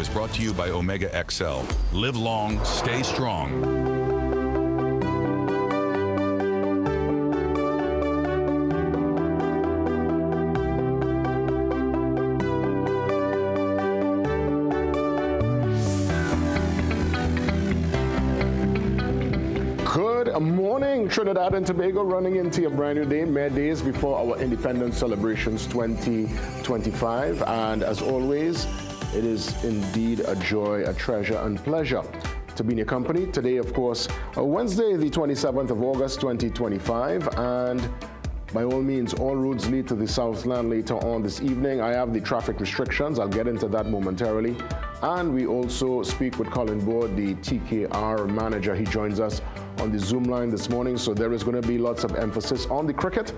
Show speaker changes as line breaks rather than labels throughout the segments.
is brought to you by Omega XL. Live long, stay strong.
Morning, Trinidad and Tobago, running into a brand new day, mere days before our independence celebrations 2025. And as always, it is indeed a joy, a treasure, and pleasure to be in your company. Today, of course, Wednesday, the 27th of August, 2025. And by all means, all roads lead to the Southland later on this evening. I have the traffic restrictions. I'll get into that momentarily. And we also speak with Colin Board, the TKR manager. He joins us on the Zoom line this morning, so there is going to be lots of emphasis on the cricket.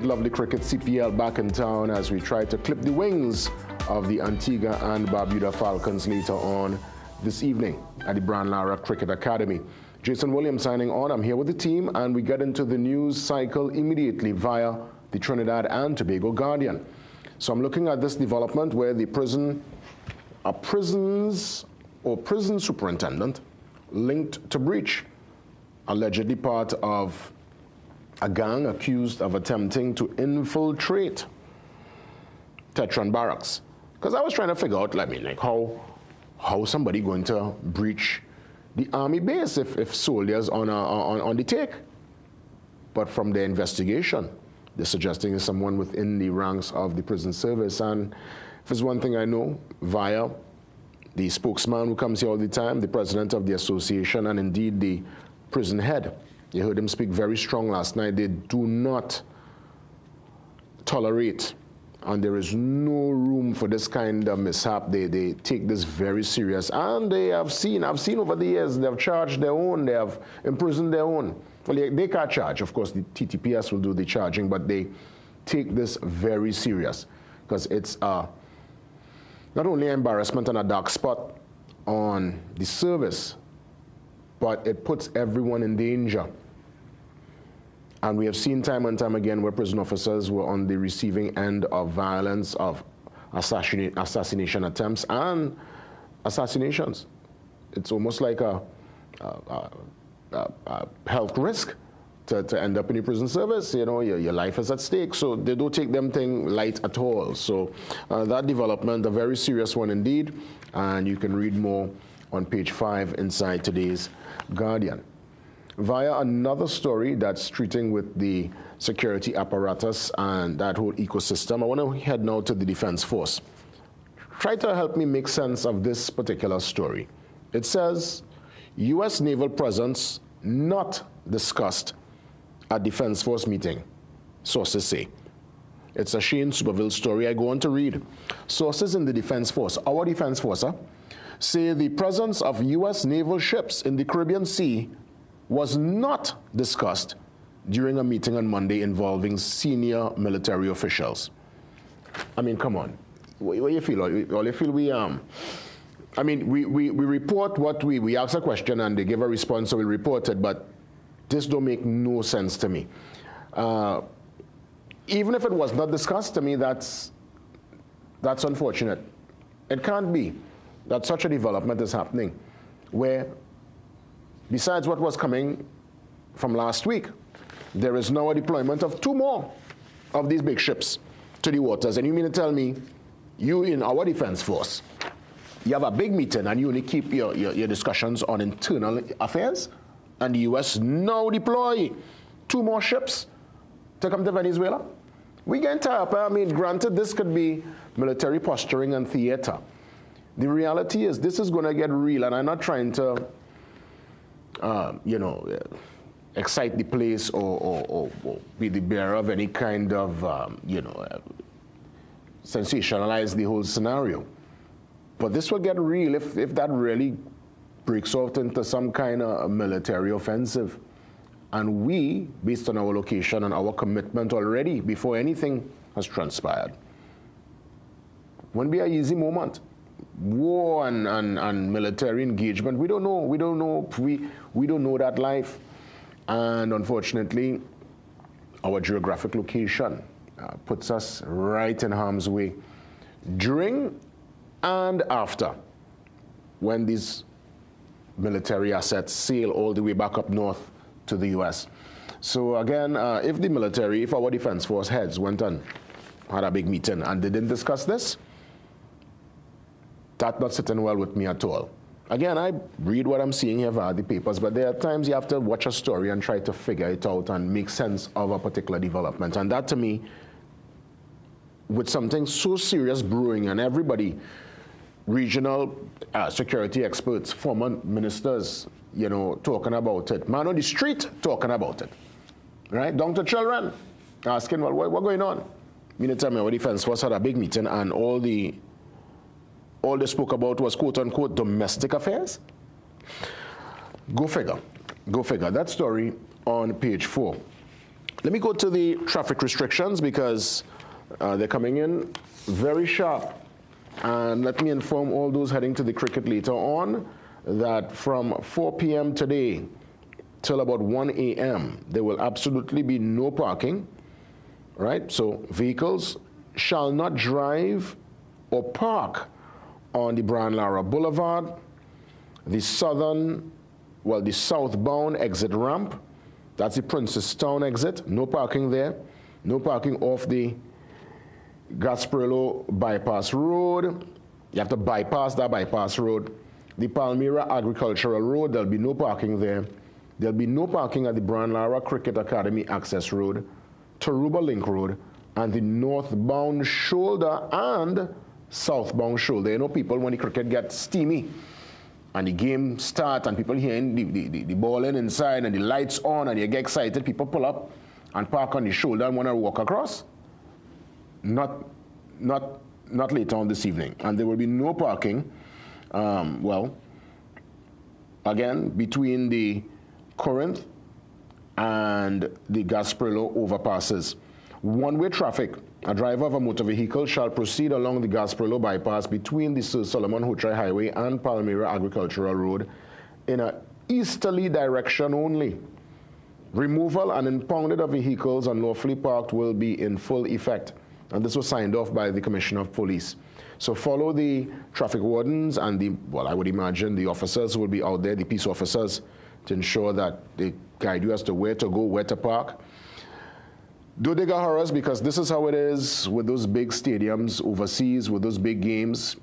Lovely cricket, CPL back in town as we try to clip the wings of the Antigua and Barbuda Falcons later on this evening at the Brand Lara Cricket Academy. Jason Williams signing on. I'm here with the team, and we get into the news cycle immediately via the Trinidad and Tobago Guardian. So I'm looking at this development where the prison superintendent linked to breach, allegedly part of a gang accused of attempting to infiltrate Tetron Barracks. Because I was trying to figure out, how somebody going to breach the army base if soldiers on the take. But from their investigation, they're suggesting it's someone within the ranks of the prison service. And if there's one thing I know, via the spokesman who comes here all the time, the president of the association, and indeed the prison head. You heard him speak very strong last night. They do not tolerate, and there is no room for this kind of mishap. They take this very serious, and I've seen over the years, they've charged their own, they have imprisoned their own. Well, they can't charge. Of course, the TTPS will do the charging, but they take this very serious because it's not only embarrassment and a dark spot on the service, but it puts everyone in danger. And we have seen time and time again where prison officers were on the receiving end of violence, of assassination attempts and assassinations. It's almost like a health risk to end up in the prison service. You know, your life is at stake, so they don't take them thing light at all. So that development, a very serious one indeed, and you can read more on page 5 inside today's Guardian. Via another story that's treating with the security apparatus and that whole ecosystem, I want to head now to the Defense Force. Try to help me make sense of this particular story. It says, U.S. naval presence not discussed at Defense Force meeting, sources say. It's a Shane Superville story. I go on to read. Sources in the Defense Force, our Defense Force, say the presence of U.S. naval ships in the Caribbean Sea was not discussed during a meeting on Monday involving senior military officials. I mean, come on. What do you feel? All you feel we I mean, we report what we ask a question and they give a response, so we report it, but this don't make no sense to me. Even if it was not discussed, to me, that's unfortunate. It can't be that such a development is happening where, besides what was coming from last week, there is now a deployment of 2 more of these big ships to the waters. And you mean to tell me, you in our Defense Force, you have a big meeting and you only keep your discussions on internal affairs, and the U.S. now deploy 2 more ships to come to Venezuela? We get up. I mean, granted, this could be military posturing and theater. The reality is this is going to get real, and I'm not trying to, excite the place or be the bearer of any kind of, sensationalize the whole scenario. But this will get real if that really breaks out into some kind of military offensive. And we, based on our location and our commitment already, before anything has transpired, won't be an easy moment. War and military engagement, we don't know that life. And unfortunately, our geographic location puts us right in harm's way during and after, when these military assets sail all the way back up north to the US. So again, if the military, if our defense force heads went and had a big meeting and they didn't discuss this, that's not sitting well with me at all. Again, I read what I'm seeing here via the papers, but there are times you have to watch a story and try to figure it out and make sense of a particular development. And that, to me, with something so serious brewing and everybody, regional security experts, former ministers, you know, talking about it, man on the street talking about it, right? Down to children asking, well, what's going on? You need to tell me our defense force had a big meeting and all they spoke about was quote-unquote domestic affairs? Go figure. Go figure. That story on page 4. Let me go to the traffic restrictions because they're coming in very sharp. And let me inform all those heading to the cricket later on that from 4 p.m. today till about 1 a.m., there will absolutely be no parking, right? So vehicles shall not drive or park on the Brian Lara Boulevard, the southbound exit ramp. That's the Princestown exit. No parking there. No parking off the Gasparillo Bypass Road. You have to bypass that bypass road. The Palmyra Agricultural Road, there'll be no parking there. There'll be no parking at the Brian Lara Cricket Academy Access Road, Taruba Link Road, and the northbound shoulder and southbound shoulder. You know, people, when the cricket gets steamy and the game starts and people hearing the ball inside and the lights on and you get excited, people pull up and park on the shoulder and want to walk across. Not later on this evening. And there will be no parking, well, again, between the Corinth and the Gasparillo overpasses. One-way traffic. A driver of a motor vehicle shall proceed along the Gasparillo bypass between the Sir Solomon Hochai Highway and Palmyra Agricultural Road in an easterly direction only. Removal and impounding of vehicles unlawfully parked will be in full effect. And this was signed off by the Commissioner of Police. So follow the traffic wardens and the, well, I would imagine the officers will be out there, the peace officers, to ensure that they guide you as to where to go, where to park. Do dig a horrors, because this is how it is with those big stadiums overseas, with those big games.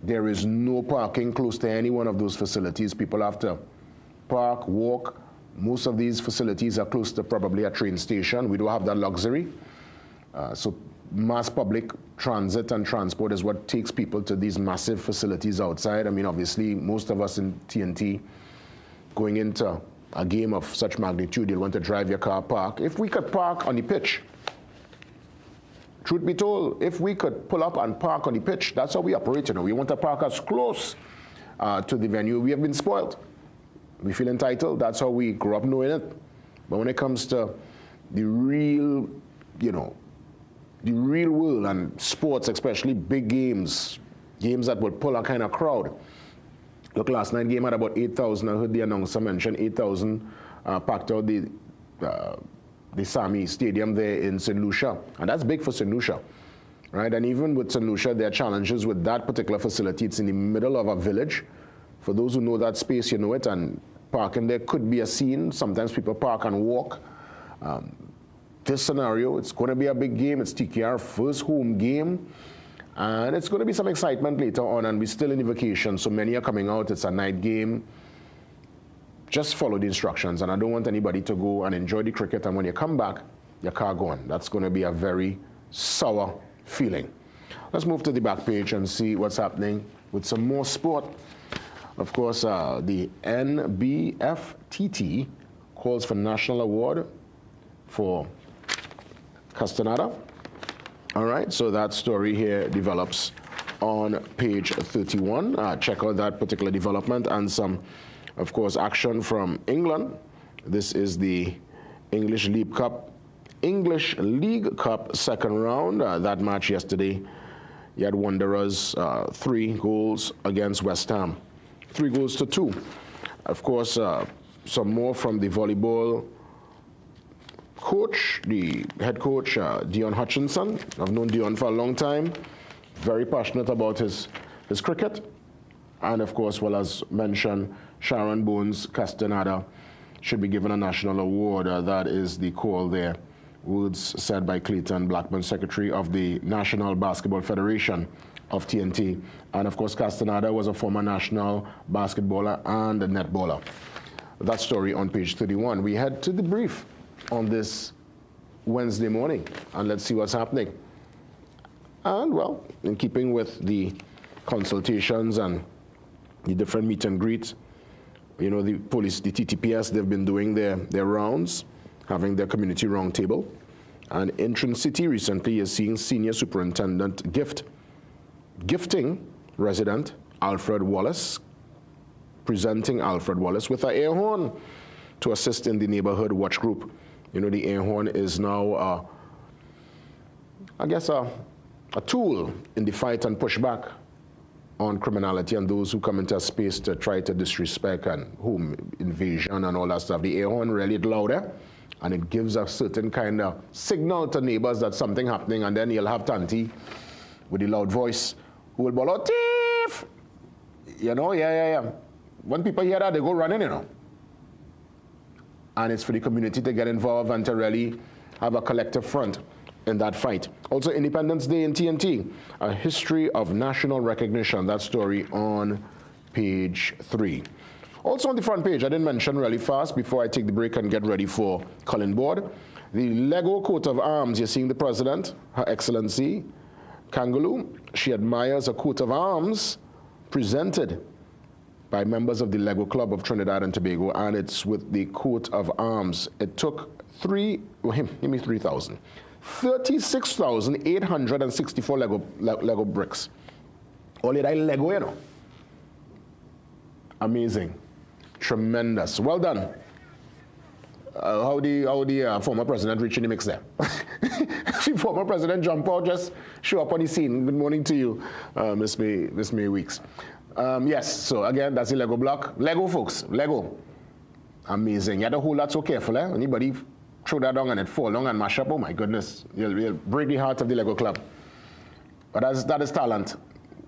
There is no parking close to any one of those facilities. People have to park, walk. Most of these facilities are close to probably a train station. We don't have that luxury. So mass public transit and transport is what takes people to these massive facilities outside. I mean, obviously, most of us in TNT going into a game of such magnitude, you'll want to drive your car, park. If we could park on the pitch, truth be told, if we could pull up and park on the pitch, that's how we operate, you know. We want to park as close to the venue. We have been spoiled. We feel entitled. That's how we grew up knowing it. But when it comes to the real, you know, the real world and sports, especially big games, games that would pull a kind of crowd. Look, last night game had about 8,000. I heard the announcer mention 8,000 packed out the Sami Stadium there in St. Lucia. And that's big for St. Lucia, right? And even with St. Lucia, there are challenges with that particular facility. It's in the middle of a village. For those who know that space, you know it, and parking there could be a scene. Sometimes people park and walk. This scenario, it's going to be a big game. It's TKR first home game. And it's going to be some excitement later on, and we're still in the vacation, so many are coming out. It's a night game. Just follow the instructions, and I don't want anybody to go and enjoy the cricket, and when you come back, your car gone. That's going to be a very sour feeling. Let's move to the back page and see what's happening with some more sport. Of course, the NBFTT calls for national award for Castaneda. All right, so that story here develops on page 31. Check out that particular development and some, of course, action from England. This is the English League Cup second round. That match yesterday, you had Wanderers 3 goals against West Ham, 3 goals to 2. Of course, some more from the volleyball coach, the head coach, Dion Hutchinson. I've known Dion for a long time. Very passionate about his is cricket. And of course, well, as mentioned, Sharon Bones Castaneda should be given a national award. That is the call there. Words said by Clayton Blackman, Secretary of the National Basketball Federation of TNT. And of course, Castaneda was a former national basketballer and a netballer. That story on page 31. We head to the brief on this Wednesday morning, and let's see what's happening. And well, in keeping with the consultations and the different meet and greets, you know, the police, the TTPS, they've been doing their rounds, having their community roundtable. And Intron City recently is seeing Senior Superintendent gifting resident Alfred Wallace, presenting Alfred Wallace with an air horn to assist in the neighborhood watch group. You know, the air horn is now, I guess, a tool in the fight and pushback on criminality and those who come into a space to try to disrespect and home invasion and all that stuff. The air horn really louder, and it gives a certain kind of signal to neighbors that something happening, and then you'll have Tanti with the loud voice who will bawl out, "Thief!" You know, yeah. When people hear that, they go running, you know. And it's for the community to get involved and to really have a collective front in that fight. Also, Independence Day in TNT, a history of national recognition. That story on page 3. Also on the front page, I didn't mention really fast before I take the break and get ready for Cullen Board. The Lego coat of arms, you're seeing the President, Her Excellency Kangaloo. She admires a coat of arms presented by members of the Lego Club of Trinidad and Tobago, and it's with the coat of arms. It took 36,864 Lego bricks. Only that Lego, you know. Amazing. Tremendous. Well done. How the former president reach in the mix there? The former president jump out, just show up on the scene. Good morning to you, Miss May Weeks. Yes, so again, that's the Lego block. Lego, folks, Lego. Amazing. You have to hold that so careful, eh? Anybody throw that down and it fall down and mash up, oh my goodness, you'll break the heart of the Lego club. But that is talent.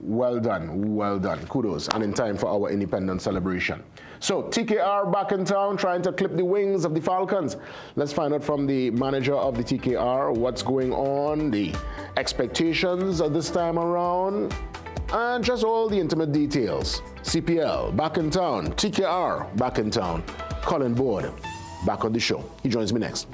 Well done, well done. Kudos, and in time for our independence celebration. So TKR back in town trying to clip the wings of the Falcons. Let's find out from the manager of the TKR what's going on, the expectations of this time around, and just all the intimate details. CPL back in town, TKR back in town. Cullen Board back on the show. He joins me next.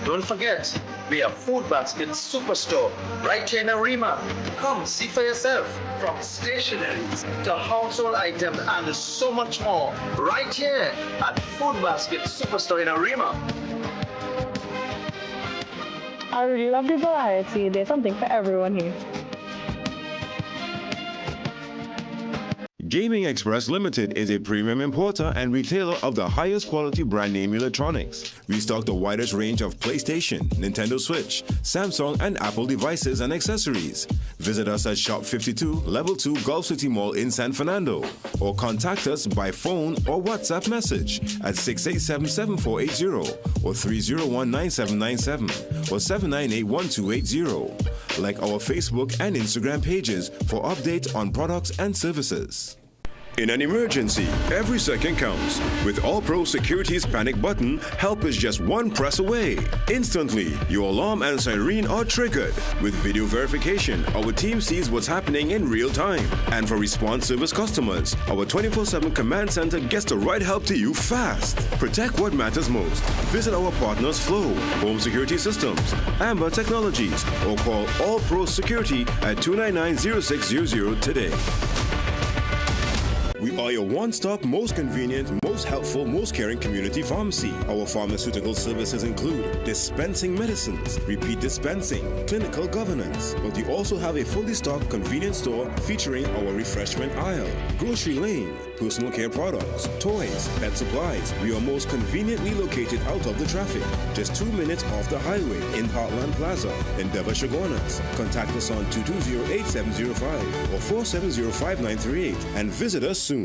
Don't forget, we are Food Basket Superstore right here in Arima. Come see for yourself. From stationeries to household items and so much more right here at Food Basket Superstore in Arima.
I really love the variety. There's something for everyone here.
Gaming Express Limited is a premium importer and retailer of the highest quality brand name electronics. We stock the widest range of PlayStation, Nintendo Switch, Samsung and Apple devices and accessories. Visit us at Shop 52, Level 2 Gulf City Mall in San Fernando, or contact us by phone or WhatsApp message at 687-7480 or 301-9797 or 798-1280. Like our Facebook and Instagram pages for updates on products and services. In an emergency, every second counts. With All Pro Security's panic button, help is just one press away. Instantly, your alarm and siren are triggered. With video verification, our team sees what's happening in real time. And for response service customers, our 24/7 command center gets the right help to you fast. Protect what matters most. Visit our partners Flow, Home Security Systems, Amber Technologies, or call All Pro Security at 299-0600 today. We We are your one-stop, most convenient, most helpful, most caring community pharmacy. Our pharmaceutical services include dispensing medicines, repeat dispensing, clinical governance, but we also have a fully stocked convenience store featuring our refreshment aisle, grocery lane, personal care products, toys, pet supplies. We are most conveniently located out of the traffic, just 2 minutes off the highway in Heartland Plaza, Endeavour, Chaguanas. Contact us on 220-8705 or 470-5938 and visit us soon.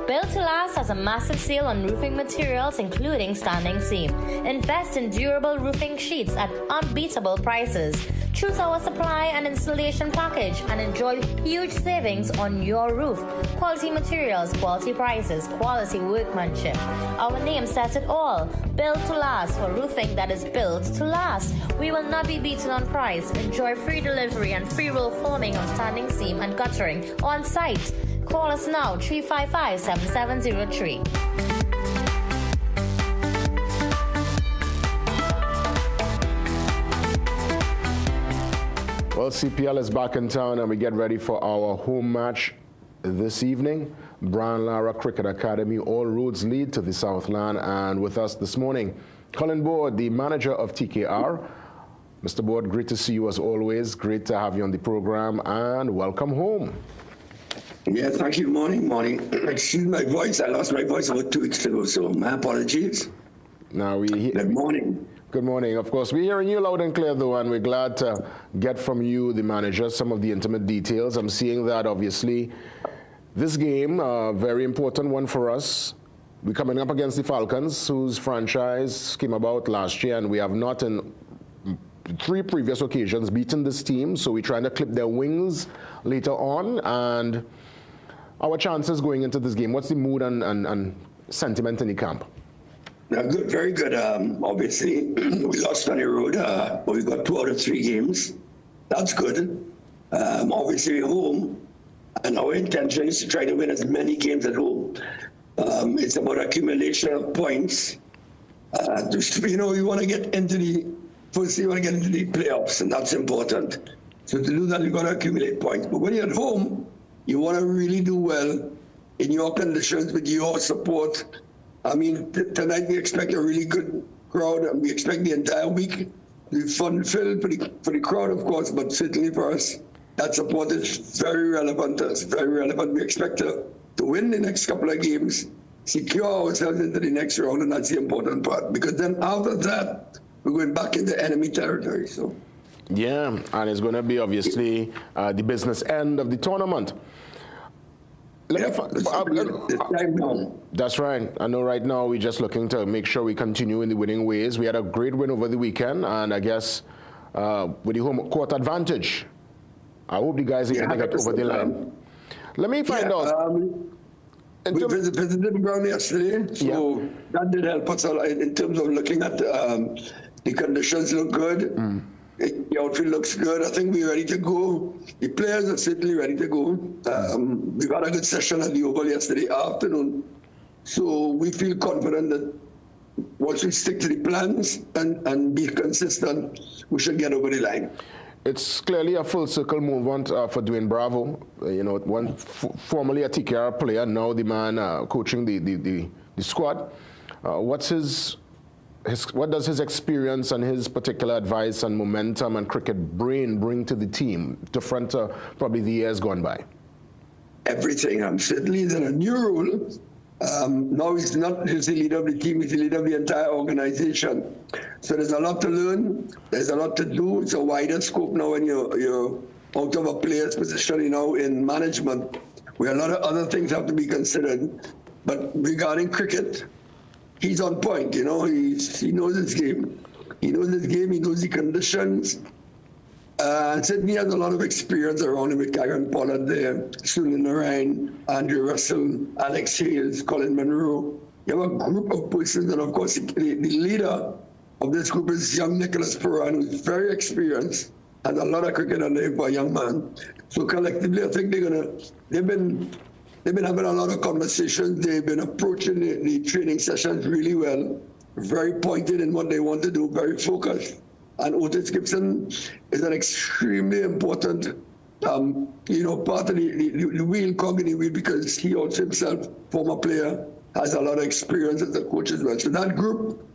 Built to Last has a massive sale on roofing materials, including standing seam. Invest in durable roofing sheets at unbeatable prices. Choose our supply and installation package and enjoy huge savings on your roof. Quality materials, quality prices, quality workmanship. Our name says it all. Built to Last, for roofing that is built to last. We will not be beaten on price. Enjoy free delivery and free roll forming on standing seam and guttering on site. Call us now, 355-7703.
Well, CPL is back in town and we get ready for our home match this evening. Brian Lara Cricket Academy, all roads lead to the Southland, and with us this morning, Colin Board, the manager of TKR. Mr. Board, great to see you as always. Great to have you on the program and welcome home.
Yeah, thank you. Morning. Excuse my voice. I lost my voice about 2 weeks ago, so my apologies. Good morning.
Good morning. Of course, we're hearing you loud and clear, though, and we're glad to get from you, the manager, some of the intimate details. I'm seeing that, obviously, this game, a very important one for us. We're coming up against the Falcons, whose franchise came about last year, and we have not in 3 previous occasions beaten this team, so we're trying to clip their wings later on. And our chances going into this game, what's the mood and sentiment in the camp?
Good, very good. Obviously, we lost on the road, but we got 2 out of 3 games. That's good. Obviously, home, and our intention is to try to win as many games at home. It's about accumulation of points. You want to get into the playoffs, and that's important. So to do that, you've got to accumulate points. But when you're at home, you want to really do well in your conditions with your support. I mean, tonight we expect a really good crowd, and we expect the entire week to be fun-filled for the crowd, of course, but certainly for us, that support is very relevant to us, very relevant. We expect to win the next couple of games, secure ourselves into the next round, and that's the important part, because then after that, we're going back into enemy territory. So.
Yeah, and it's going to be obviously the business end of the tournament. That's right. I know right now we're just looking to make sure we continue in the winning ways. We had a great win over the weekend, and I guess with the home court advantage, I hope the guys are going to get over the line. Let me find out.
We visited the ground yesterday, so that did help us a lot in terms of looking at the conditions look good. The outfield looks good. I think we're ready to go. The players are certainly ready to go. We got a good session at the Oval yesterday afternoon. So we feel confident that once we stick to the plans and be consistent, we should get over the line.
It's clearly a full circle movement for Dwayne Bravo. Formerly a TKR player, now the man coaching the squad. What does his experience and his particular advice and momentum and cricket brain bring to the team, different to probably the years gone by?
Everything. Certainly he's in a new role. Now he's not just the leader of the team, he's the leader of the entire organization. So there's a lot to learn, there's a lot to do. It's a wider scope now when you're out of a player's position, in management, where a lot of other things have to be considered. But regarding cricket, he's on point, he knows his game. He knows his game, he knows the conditions. Sydney has a lot of experience around him with Kieran Pollard there, Sunil Narayan, Andrew Russell, Alex Hales, Colin Monroe. You have a group of persons, and of course the leader of this group is young Nicholas Perrin, who's very experienced, has a lot of cricket under him for a young man. So collectively, I think they've been having a lot of conversations. They've been approaching the training sessions really well, very pointed in what they want to do, very focused. And Otis Gibson is an extremely important part of the wheel, cog in the wheel, because he also himself, former player, has a lot of experience as a coach as well. So that group,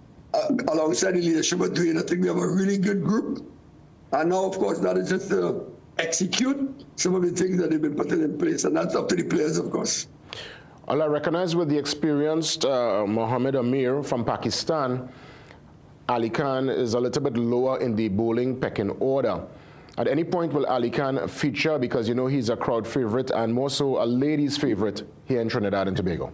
alongside the leadership of Dwayne, I think we have a really good group. And now, of course, that is just to execute some of the things that have been put in place, and that's up to the players, of course.
Well, I recognize with the experienced Mohammed Amir from Pakistan, Ali Khan is a little bit lower in the bowling pecking order. At any point will Ali Khan feature, because he's a crowd favorite and more so a ladies' favorite here in Trinidad and Tobago?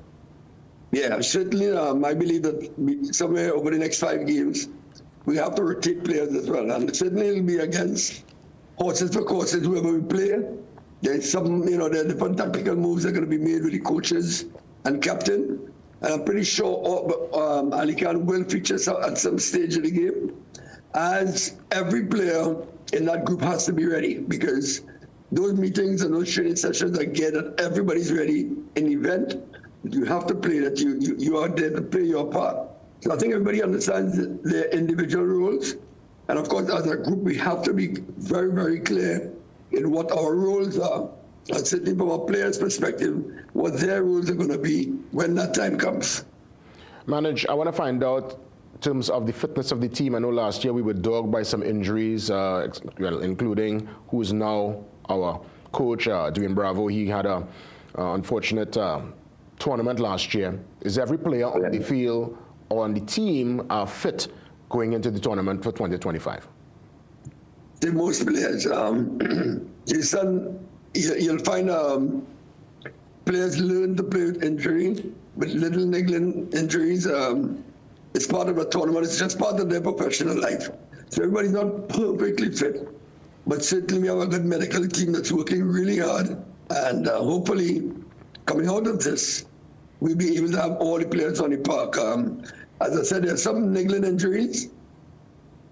Yeah, certainly. I believe that somewhere over the next 5 games, we have to rotate players as well. And certainly it'll be against horses for courses, whoever we play. There's some, there are different tactical moves that are going to be made with the coaches and captain. And I'm pretty sure Ali Khan will feature at some stage of the game, as every player in that group has to be ready, because those meetings and those training sessions are geared that everybody's ready in the event. You have to play that you are there to play your part. So I think everybody understands their individual roles. And of course, as a group, we have to be very, very clear in what our roles are. And certainly from a player's perspective, what their roles are going to be when that time comes.
Manage, I want to find out in terms of the fitness of the team. I know last year we were dogged by some injuries, including who is now our coach, Dwayne Bravo. He had an unfortunate tournament last year. Is every player on the field or on the team fit going into the tournament for 2025?
The most players, you'll find players learn to play with injury, with little niggling injuries. It's part of a tournament. It's just part of their professional life. So everybody's not perfectly fit, but certainly we have a good medical team that's working really hard. And hopefully, coming out of this, we'll be able to have all the players on the park. As I said, there's some niggling injuries,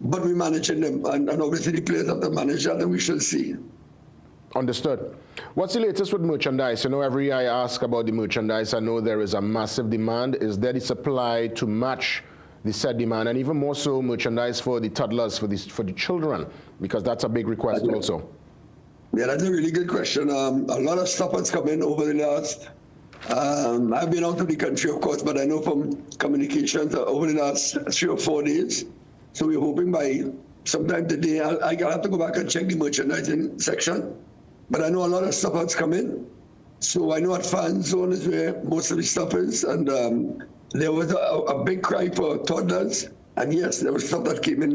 but we're managing them. And obviously the players have to manage that, and we shall see.
Understood. What's the latest with merchandise? Every year I ask about the merchandise. I know there is a massive demand. Is there the supply to match the said demand, and even more so merchandise for the toddlers, for the children, because that's a big request also?
Yeah, that's a really good question. A lot of stuff has come in over the last, I've been out of the country, of course, but I know from communications over the last 3 or 4 days. So we're hoping by sometime today, I have to go back and check the merchandising section. But I know a lot of stuff has come in. So I know at Fan Zone is where most of the stuff is. And there was a big cry for toddlers. And yes, there was stuff that came in.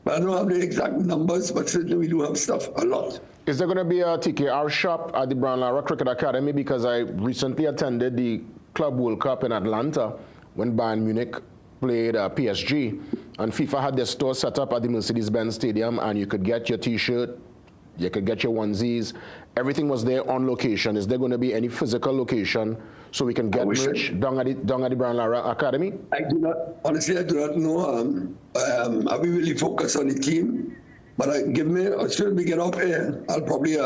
But I don't have the exact numbers, but certainly we do have stuff, a lot.
Is there going to be a TKR shop at the Brown Lara Cricket Academy? Because I recently attended the Club World Cup in Atlanta when Bayern Munich played PSG. And FIFA had their store set up at the Mercedes-Benz Stadium, and you could get your T-shirt, you could get your onesies. Everything was there on location. Is there going to be any physical location so we can get merch down at the Brown Lara Academy?
I do not, honestly, I do not know. I will really focus on the team. But as soon as we get up here, I'll probably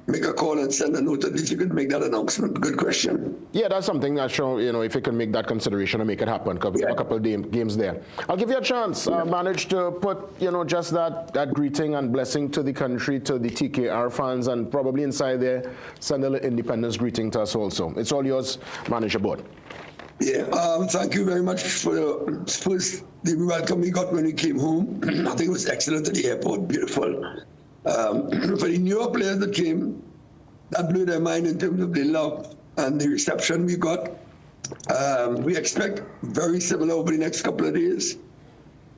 make a call and send a note that you could make that announcement. Good question.
Yeah, that's something that if you can make that consideration and make it happen, because we have a couple of games there. I'll give you a chance. Manage to put, just that greeting and blessing to the country, to the TKR fans, and probably inside there, send a little independence greeting to us also. It's all yours, Manager Board.
Yeah, thank you very much for the welcome we got when we came home. I think it was excellent at the airport, beautiful. For the newer players that came, that blew their mind in terms of the love and the reception we got. We expect very similar over the next couple of days.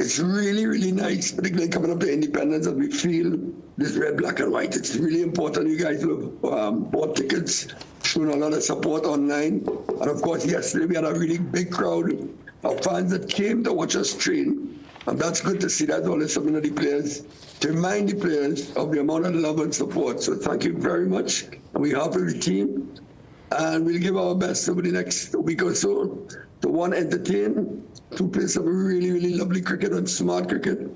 It's really, really nice, particularly coming up to Independence, that we feel this red, black, and white. It's really important. You guys who have bought tickets, shown a lot of support online. And of course, yesterday we had a really big crowd of fans that came to watch us train. And that's good to see. That's always something of the players, to remind the players of the amount of love and support. So thank you very much. And we help the team. And we'll give our best over the next week or so to, one, entertain, to play some really, really lovely cricket and smart cricket,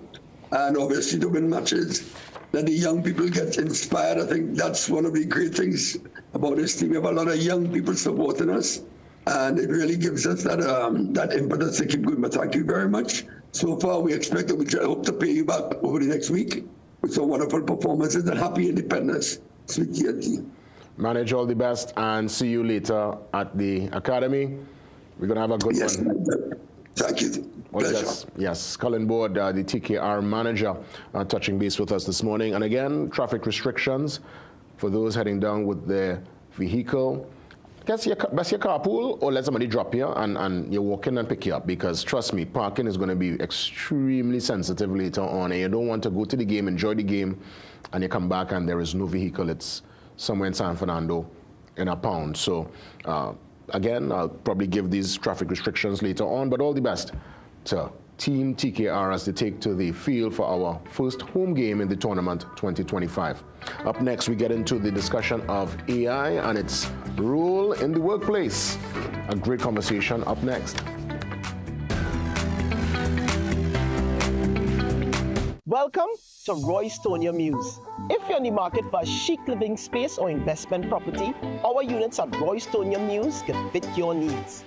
and obviously to win matches that the young people get inspired. I think that's one of the great things about this team. We have a lot of young people supporting us, and it really gives us that impetus to keep going. But thank you very much. So far, we expect that we hope to pay you back over the next week with some wonderful performances and happy independence. Sweet TNT.
Manage all the best and see you later at the academy. We're going to have a good one.
Thank you.
Well, yes, Colin Board, the TKR manager, touching base with us this morning. And again, traffic restrictions for those heading down with their vehicle. Best your carpool or let somebody drop you and you walk in and pick you up, because trust me, parking is going to be extremely sensitive later on, and you don't want to go to the game, enjoy the game, and you come back and there is no vehicle. It's somewhere in San Fernando in a pound. So again, I'll probably give these traffic restrictions later on, but all the best to Team TKR as they take to the field for our first home game in the tournament 2025. Up next, we get into the discussion of AI and its role in the workplace. A great conversation up next.
Welcome to Royce Tonia Muse. If you're in the market for a chic living space or investment property, our units at Royce Tonia Muse can fit your needs.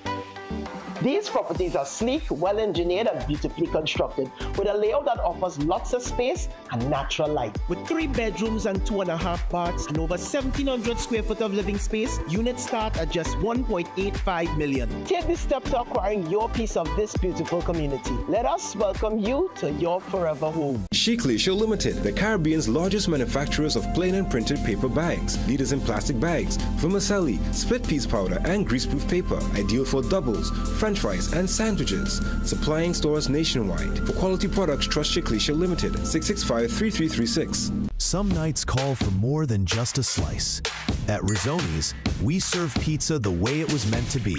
These properties are sleek, well-engineered, and beautifully constructed, with a layout that offers lots of space and natural light. With 3 bedrooms and 2.5 baths and over 1,700 square foot of living space, units start at just $1.85 million. Take this step to acquiring your piece of this beautiful community. Let us welcome you to your forever home.
Chic Leisure Limited, the Caribbean's largest manufacturers of plain and printed paper bags, leaders in plastic bags, vermicelli, split piece powder, and greaseproof paper, ideal for doubles, French fries, and sandwiches. Supplying stores nationwide. For quality products, trust Chic Leisure Limited, 665-3336.
Some nights call for more than just a slice. At Rizzoni's, we serve pizza the way it was meant to be.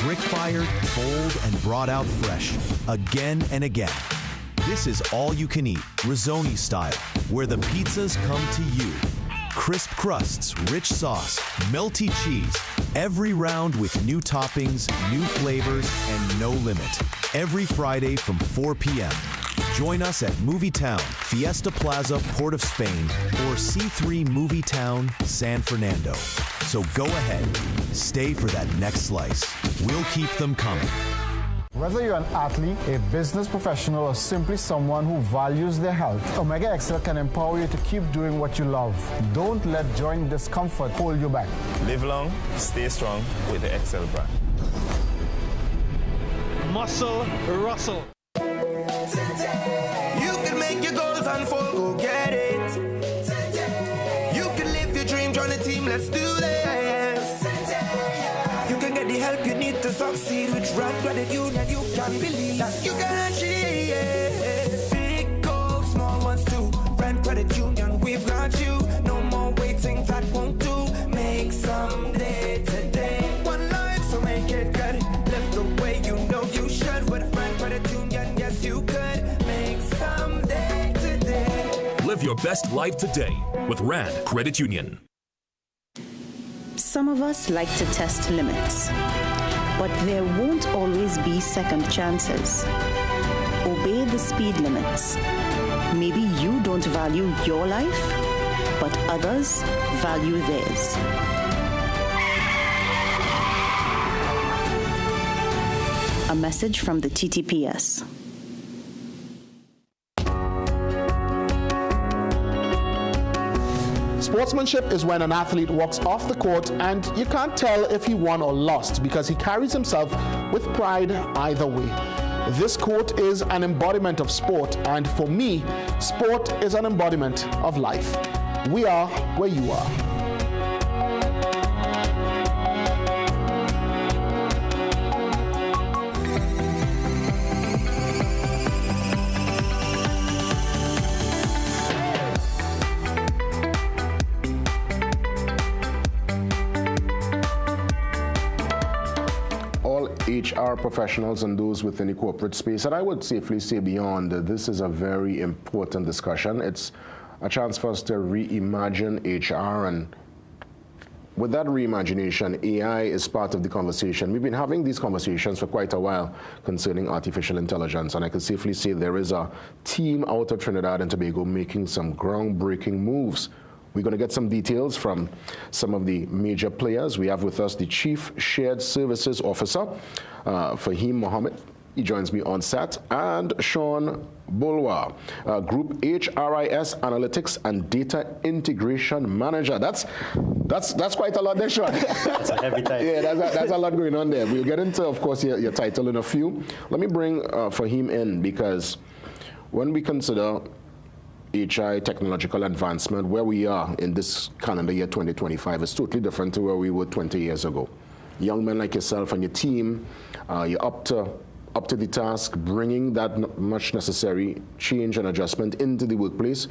Brick-fired, bold, and brought out fresh, again and again. This is all you can eat, Rizzoni style, where the pizzas come to you. Crisp crusts, rich sauce, melty cheese, every round with new toppings, new flavors, and no limit. Every Friday from 4 p.m. Join us at Movie Town, Fiesta Plaza, Port of Spain, or C3 Movie Town, San Fernando. So go ahead, stay for that next slice. We'll keep them coming.
Whether you're an athlete, a business professional, or simply someone who values their health, Omega XL can empower you to keep doing what you love. Don't let joint discomfort hold you back.
Live long, stay strong with the XL brand.
Muscle Russell.
You can make your goals unfold, go get it. You can live your dream, join the team, let's do this. You can get the help you need to succeed with Rand Credit Union. You can believe that you can achieve. Big goals, small ones too. Rand Credit Union, we've got you. No more waiting, that won't do. Make someday today. One life, so make it good. Live the way you know you should. With Rand Credit Union, yes you could. Make someday today.
Live your best life today with Rand Credit Union.
Some of us like to test limits, but there won't always be second chances. Obey the speed limits. Maybe you don't value your life, but others value theirs. A message from the TTPS.
Sportsmanship is when an athlete walks off the court and you can't tell if he won or lost because he carries himself with pride either way. This quote is an embodiment of sport, and for me, sport is an embodiment of life. We are where you are. HR professionals and those within the corporate space, and I would safely say beyond, this is a very important discussion. It's a chance for us to reimagine HR, and with that reimagination, AI is part of the conversation. We've been having these conversations for quite a while concerning artificial intelligence, and I can safely say there is a team out of Trinidad and Tobago making some groundbreaking moves. We're going to get some details from some of the major players. We have with us the Chief Shared Services Officer, Fahim Mohammed. He joins me on set. And Sean
Bulwa, Group HRIS Analytics and Data Integration Manager. That's quite a lot there, Sean.
That's every time.
Yeah, that's a lot going on there. We'll get into, of course, your title in a few. Let me bring Fahim in, because when we consider HI technological advancement, where we are in this calendar year 2025 is totally different to where we were 20 years ago. Young men like yourself and your team, you're up to the task, bringing that much necessary change and adjustment into the workplace.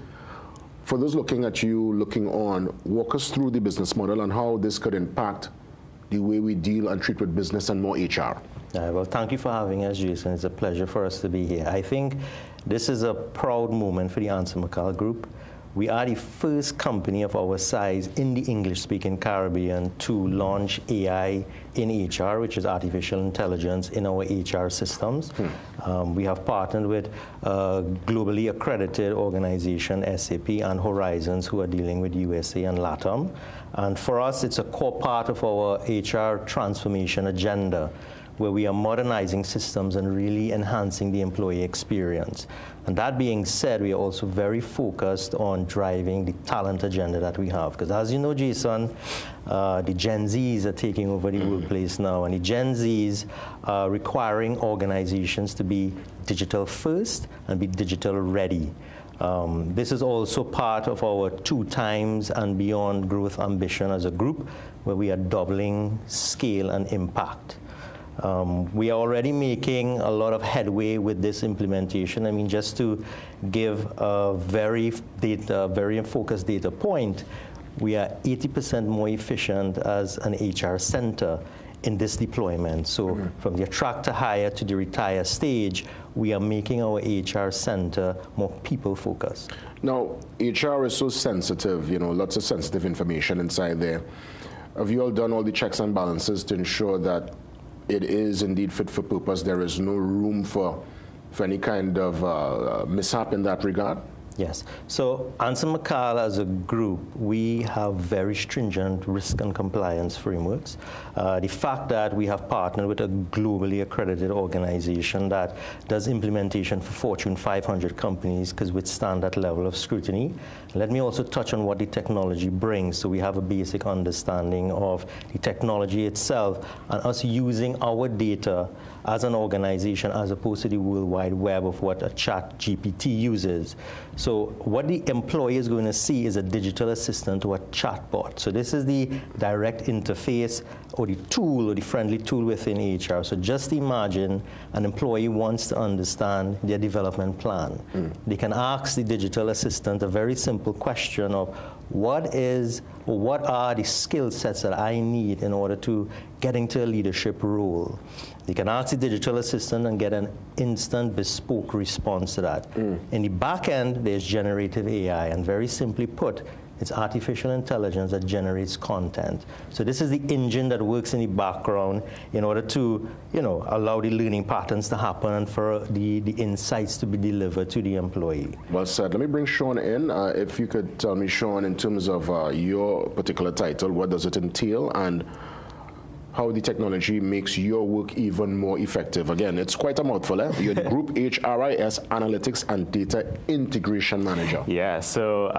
For those looking at you, looking on, walk us through the business model and how this could impact the way we deal and treat with business and more HR.
Well, thank you for having us, Jason. It's a pleasure for us to be here. I think this is a proud moment for the Anson McCall Group. We are the first company of our size in the English-speaking Caribbean to launch AI in HR, which is artificial intelligence in our HR systems. We have partnered with a globally accredited organization, SAP and Horizons, who are dealing with USA and LATAM. And for us, it's a core part of our HR transformation agenda, where we are modernizing systems and really enhancing the employee experience. And that being said, we are also very focused on driving the talent agenda that we have. Because as you know, Jason, the Gen Zs are taking over the workplace now, and the Gen Zs are requiring organizations to be digital first and be digital ready. This is also part of our 2 times and beyond growth ambition as a group, where we are doubling scale and impact. We are already making a lot of headway with this implementation. I mean, just to give a very focused data point, we are 80% more efficient as an HR center in this deployment. So from the attract to hire to the retire stage, we are making our HR center more people focused.
Now, HR is so sensitive, lots of sensitive information inside there. Have you all done all the checks and balances to ensure that it is indeed fit for purpose? There is no room for any kind of mishap in that regard?
Yes. So Anson McCall as a group, we have very stringent risk and compliance frameworks. The fact that we have partnered with a globally accredited organization that does implementation for Fortune 500 companies could withstand that level of scrutiny. Let me also touch on what the technology brings, so we have a basic understanding of the technology itself and us using our data as an organization as opposed to the World Wide Web of what a chat GPT uses. So what the employee is going to see is a digital assistant or a chatbot. So this is the direct interface or the tool or the friendly tool within HR. So just imagine an employee wants to understand their development plan. They can ask the digital assistant a very simple question of what are the skill sets that I need in order to get into a leadership role. They can ask the digital assistant and get an instant bespoke response to that. In the back end, there's generative AI, and very simply put, it's artificial intelligence that generates content. So this is the engine that works in the background in order to, allow the learning patterns to happen and for the insights to be delivered to the employee.
Well said. Let me bring Sean in. If you could tell me, Sean, in terms of your particular title, what does it entail and how the technology makes your work even more effective? Again, it's quite a mouthful, eh? You're the Group HRIS Analytics and Data Integration Manager.
Yeah, so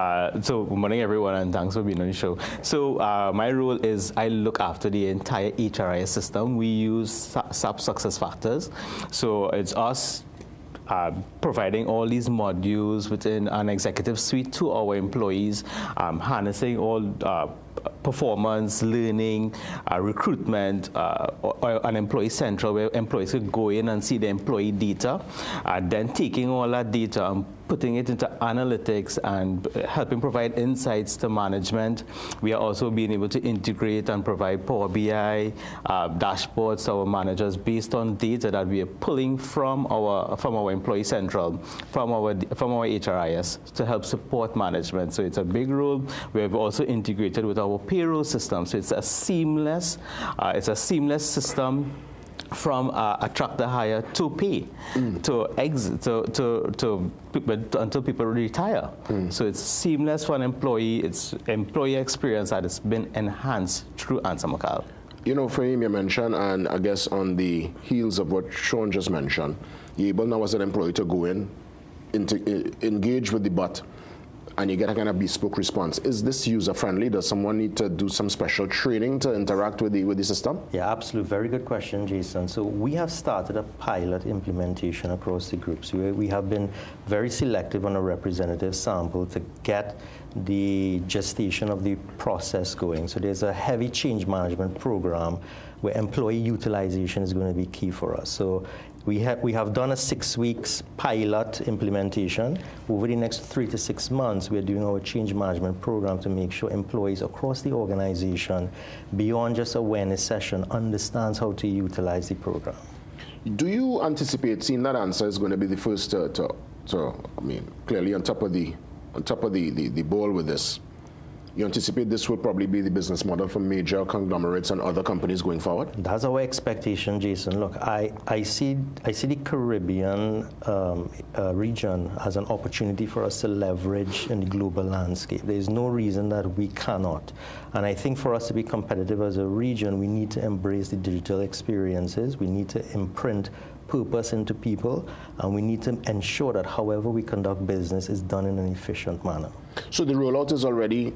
good morning, everyone, and thanks for being on the show. So my role is I look after the entire HRIS system. We use SAP SuccessFactors. So it's us providing all these modules within an executive suite to our employees, harnessing all performance, learning, recruitment, or an employee central where employees could go in and see the employee data, then taking all that data and putting it into analytics and helping provide insights to management. We are also being able to integrate and provide Power BI dashboards to our managers based on data that we are pulling from our employee central, from our HRIS to help support management. So it's a big role. We have also integrated with our payroll system. So it's a seamless system from attract the hire to pay, to exit, until people retire. So it's seamless for an employee. It's employee experience that has been enhanced through Anson McCall.
Fahim, you mentioned, and I guess on the heels of what Sean just mentioned, you're able now as an employee to go in, engage with the bot and you get a kind of bespoke response. Is this user-friendly? Does someone need to do some special training to interact with the system?
Yeah, absolutely. Very good question, Jason. So we have started a pilot implementation across the groups. We have been very selective on a representative sample to get the gestation of the process going. So there's a heavy change management program where employee utilization is going to be key for us. So we have done a 6 weeks pilot implementation. Over the next 3 to 6 months, we're doing our change management program to make sure employees across the organization, beyond just awareness session, understands how to utilize the program.
Do you anticipate, seeing that answer is going to be the first to I mean, clearly on top of the ball with this, you anticipate this will probably be the business model for major conglomerates and other companies going forward?
That's our expectation, Jason. Look, I see the Caribbean region as an opportunity for us to leverage in the global landscape. There's no reason that we cannot. And I think for us to be competitive as a region, we need to embrace the digital experiences. We need to imprint purpose into people, and we need to ensure that however we conduct business is done in an efficient manner.
So the rollout is already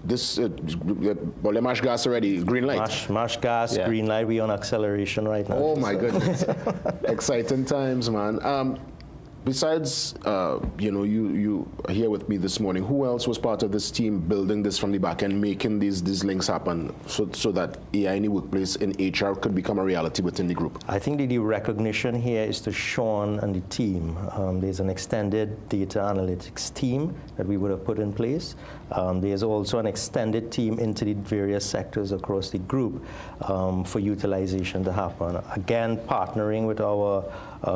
this, mash gas already, green light?
Mash gas, yeah. Green light, we're on acceleration right now.
Oh my goodness. Exciting times, man. Besides, you are here with me this morning. Who else was part of this team building this from the back end, making these links happen so that AI in the workplace in HR could become a reality within the group?
I think the recognition here is to Sean and the team. There's an extended data analytics team that we would have put in place. There's also an extended team into the various sectors across the group for utilization to happen. Again, partnering with our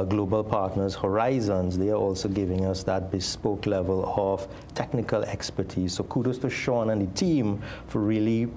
global partners, Horizons, they are also giving us that bespoke level of technical expertise. So kudos to Sean and the team for really,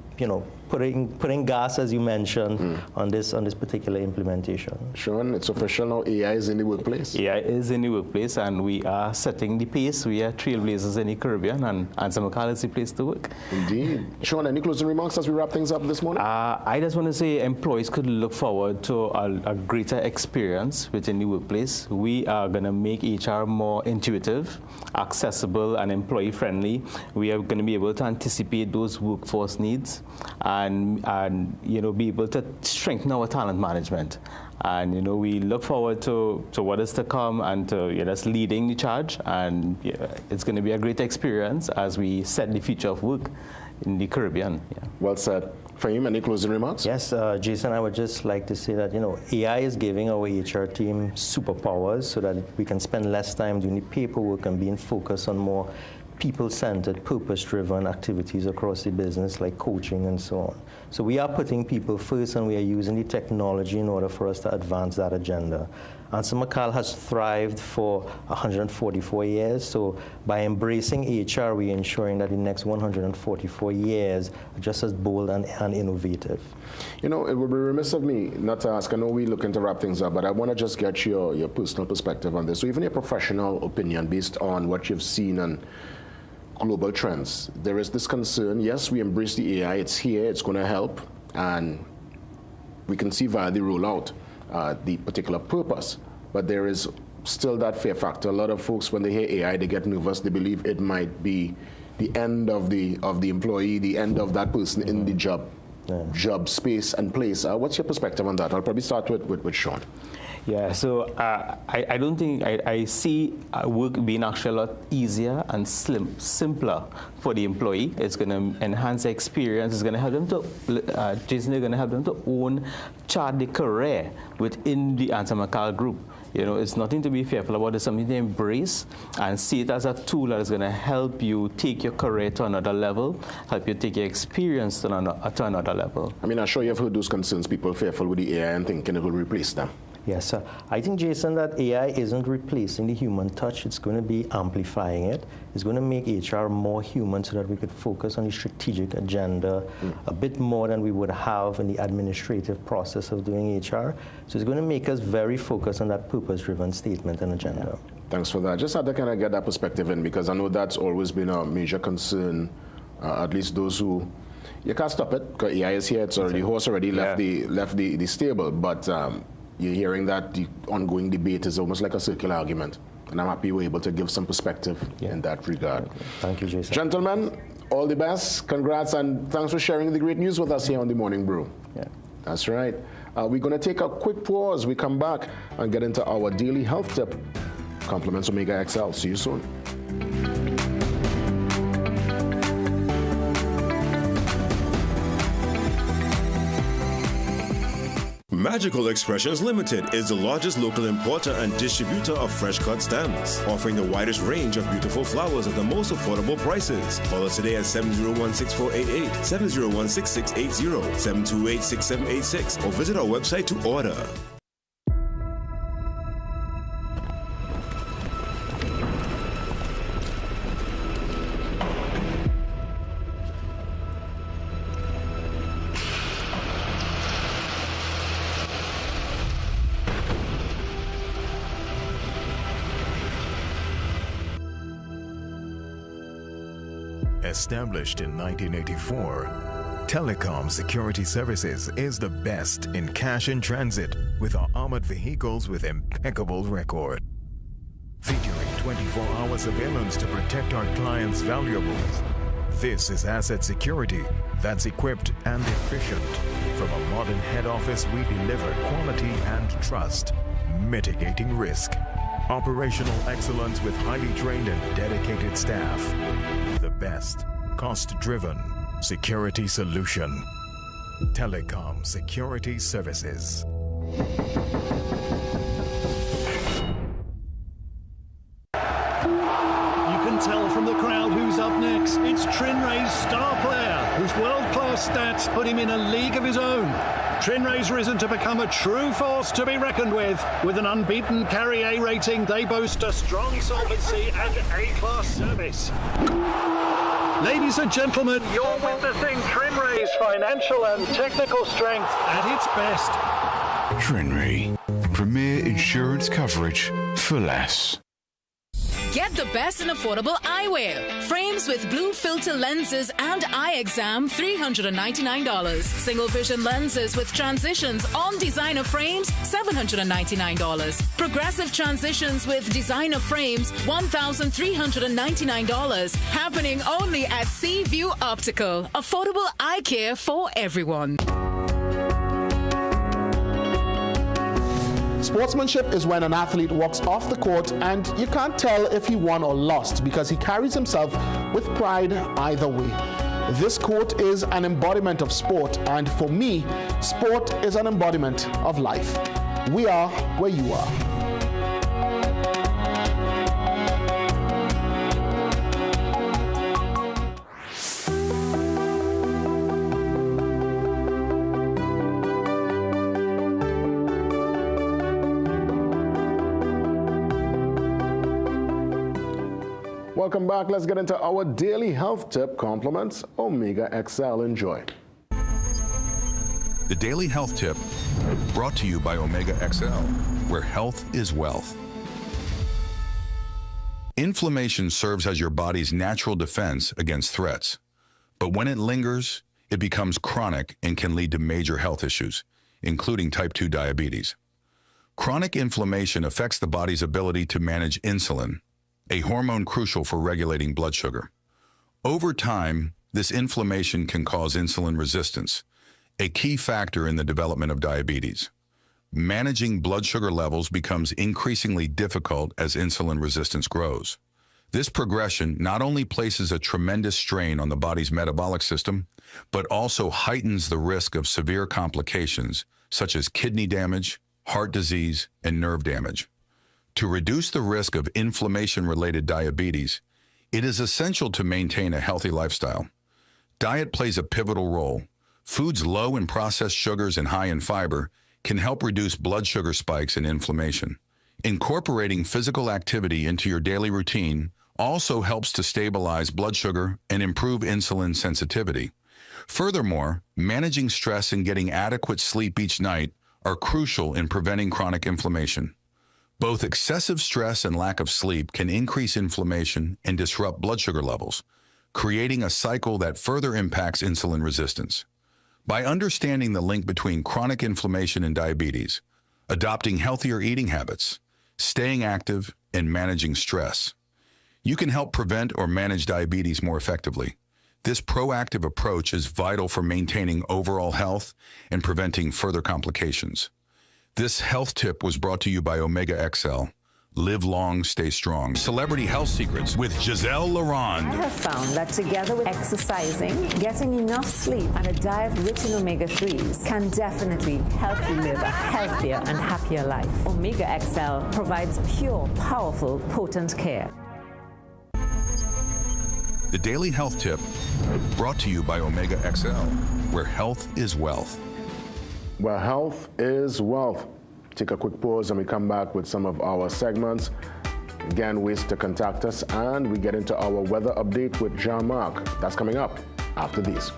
putting gas, as you mentioned, on this particular implementation.
Sean, it's official now, AI is in the workplace.
AI is in the workplace, and we are setting the pace. We are trailblazers in the Caribbean, and Ansamacala is the place to work.
Indeed. Sean, any closing remarks as we wrap things up this morning?
I just want to say employees could look forward to a greater experience within the workplace. We are going to make HR more intuitive, accessible, and employee-friendly. We are going to be able to anticipate those workforce needs and be able to strengthen our talent management. And we look forward to what is to come and to us leading the charge. And it's going to be a great experience as we set the future of work in the Caribbean. Yeah.
Well said. Fahim, any closing remarks?
Yes, Jason, I would just like to say that AI is giving our HR team superpowers so that we can spend less time doing the paperwork and being focused on more people-centered, purpose-driven activities across the business, like coaching and so on. So we are putting people first, and we are using the technology in order for us to advance that agenda. Ansamacala has thrived for 144 years, so by embracing HR, we're ensuring that the next 144 years are just as bold and innovative.
It would be remiss of me not to ask. I know we're looking to wrap things up, but I want to just get your personal perspective on this. So even your professional opinion based on what you've seen and global trends. There is this concern, yes, we embrace the AI, it's here, it's going to help, and we can see via the rollout the particular purpose, but there is still that fear factor. A lot of folks, when they hear AI, they get nervous, they believe it might be the end of the employee, the end of that person in the job space and place. What's your perspective on that? I'll probably start with Sean.
Yeah, so I don't think I see work being actually a lot easier and simpler for the employee. It's going to enhance the experience. It's going to help them to, Jason, they're going to help them to chart their career within the Ansamacala group. It's nothing to be fearful about. It's something to embrace and see it as a tool that is going to help you take your career to another level, help you take your experience to another level.
I mean, I'm sure you've heard those concerns, people fearful with the AI and thinking it will replace them.
Yes, I think, Jason, that AI isn't replacing the human touch. It's going to be amplifying it. It's going to make HR more human so that we could focus on the strategic agenda a bit more than we would have in the administrative process of doing HR. So it's going to make us very focused on that purpose-driven statement and agenda.
Yeah. Thanks for that. Just had to kind of get that perspective in, because I know that's always been a major concern, at least those who... You can't stop it, because AI is here. It's already, horse already left the stable, but you're hearing that the ongoing debate is almost like a circular argument. And I'm happy you were able to give some perspective in that regard.
Thank you, Jason.
Gentlemen, all the best. Congrats, and thanks for sharing the great news with us here on the Morning Brew.
Yeah.
That's right. We're going to take a quick pause. We come back and get into our daily health tip. Compliments Omega XL. See you soon.
Magical Expressions Limited is the largest local importer and distributor of fresh cut stems, offering the widest range of beautiful flowers at the most affordable prices. Call us today at 701-6488, 701-6680, 728-6786, or visit our website to order.
Established in 1984, Telecom Security Services is the best in cash in transit with our armored vehicles with impeccable record. Featuring 24-hour surveillance to protect our clients' valuables. This is asset security that's equipped and efficient. From a modern head office, we deliver quality and trust, mitigating risk. Operational excellence with highly trained and dedicated staff. The best, cost-driven security solution. Telecom Security Services.
You can tell from the crowd who's up next. It's Trinray's star player, whose world-class stats put him in a league of his own. Trinray's risen to become a true force to be reckoned with. With an unbeaten Carry A rating, they boast a strong solvency and A-class service. Ladies and gentlemen, you're witnessing Trinray's financial and technical strength at its best.
Trinray, premier insurance coverage for less.
Get the best in affordable eyewear. Frames with blue filter lenses and eye exam, $399. Single vision lenses with transitions on designer frames, $799. Progressive transitions with designer frames, $1,399. Happening only at Seaview Optical. Affordable eye care for everyone.
Sportsmanship is when an athlete walks off the court and you can't tell if he won or lost because he carries himself with pride either way. This quote is an embodiment of sport, and for me, sport is an embodiment of life. We are where you are.
Welcome back. Let's get into our daily health tip. Compliments Omega XL. Enjoy.
The Daily Health Tip, brought to you by Omega XL, where health is wealth. Inflammation serves as your body's natural defense against threats. But when it lingers, it becomes chronic and can lead to major health issues, including type 2 diabetes. Chronic inflammation affects the body's ability to manage insulin, a hormone crucial for regulating blood sugar. Over time, this inflammation can cause insulin resistance, a key factor in the development of diabetes. Managing blood sugar levels becomes increasingly difficult as insulin resistance grows. This progression not only places a tremendous strain on the body's metabolic system, but also heightens the risk of severe complications such as kidney damage, heart disease, and nerve damage. To reduce the risk of inflammation-related diabetes, it is essential to maintain a healthy lifestyle. Diet plays a pivotal role. Foods low in processed sugars and high in fiber can help reduce blood sugar spikes and inflammation. Incorporating physical activity into your daily routine also helps to stabilize blood sugar and improve insulin sensitivity. Furthermore, managing stress and getting adequate sleep each night are crucial in preventing chronic inflammation. Both excessive stress and lack of sleep can increase inflammation and disrupt blood sugar levels, creating a cycle that further impacts insulin resistance. By understanding the link between chronic inflammation and diabetes, adopting healthier eating habits, staying active, and managing stress. You can help prevent or manage diabetes more effectively. This proactive approach is vital for maintaining overall health and preventing further complications. This health tip was brought to you by Omega XL. Live long, stay strong. Celebrity Health Secrets with Giselle Laurent.
I have found that together with exercising, getting enough sleep, and a diet rich in omega-3s can definitely help you live a healthier and happier life. Omega XL provides pure, powerful, potent care.
The Daily Health Tip brought to you by Omega XL, where health is wealth.
Where health is wealth. Take a quick pause and we come back with some of our segments. Again, ways to contact us, and we get into our weather update with Jean-Marc. That's coming up after these.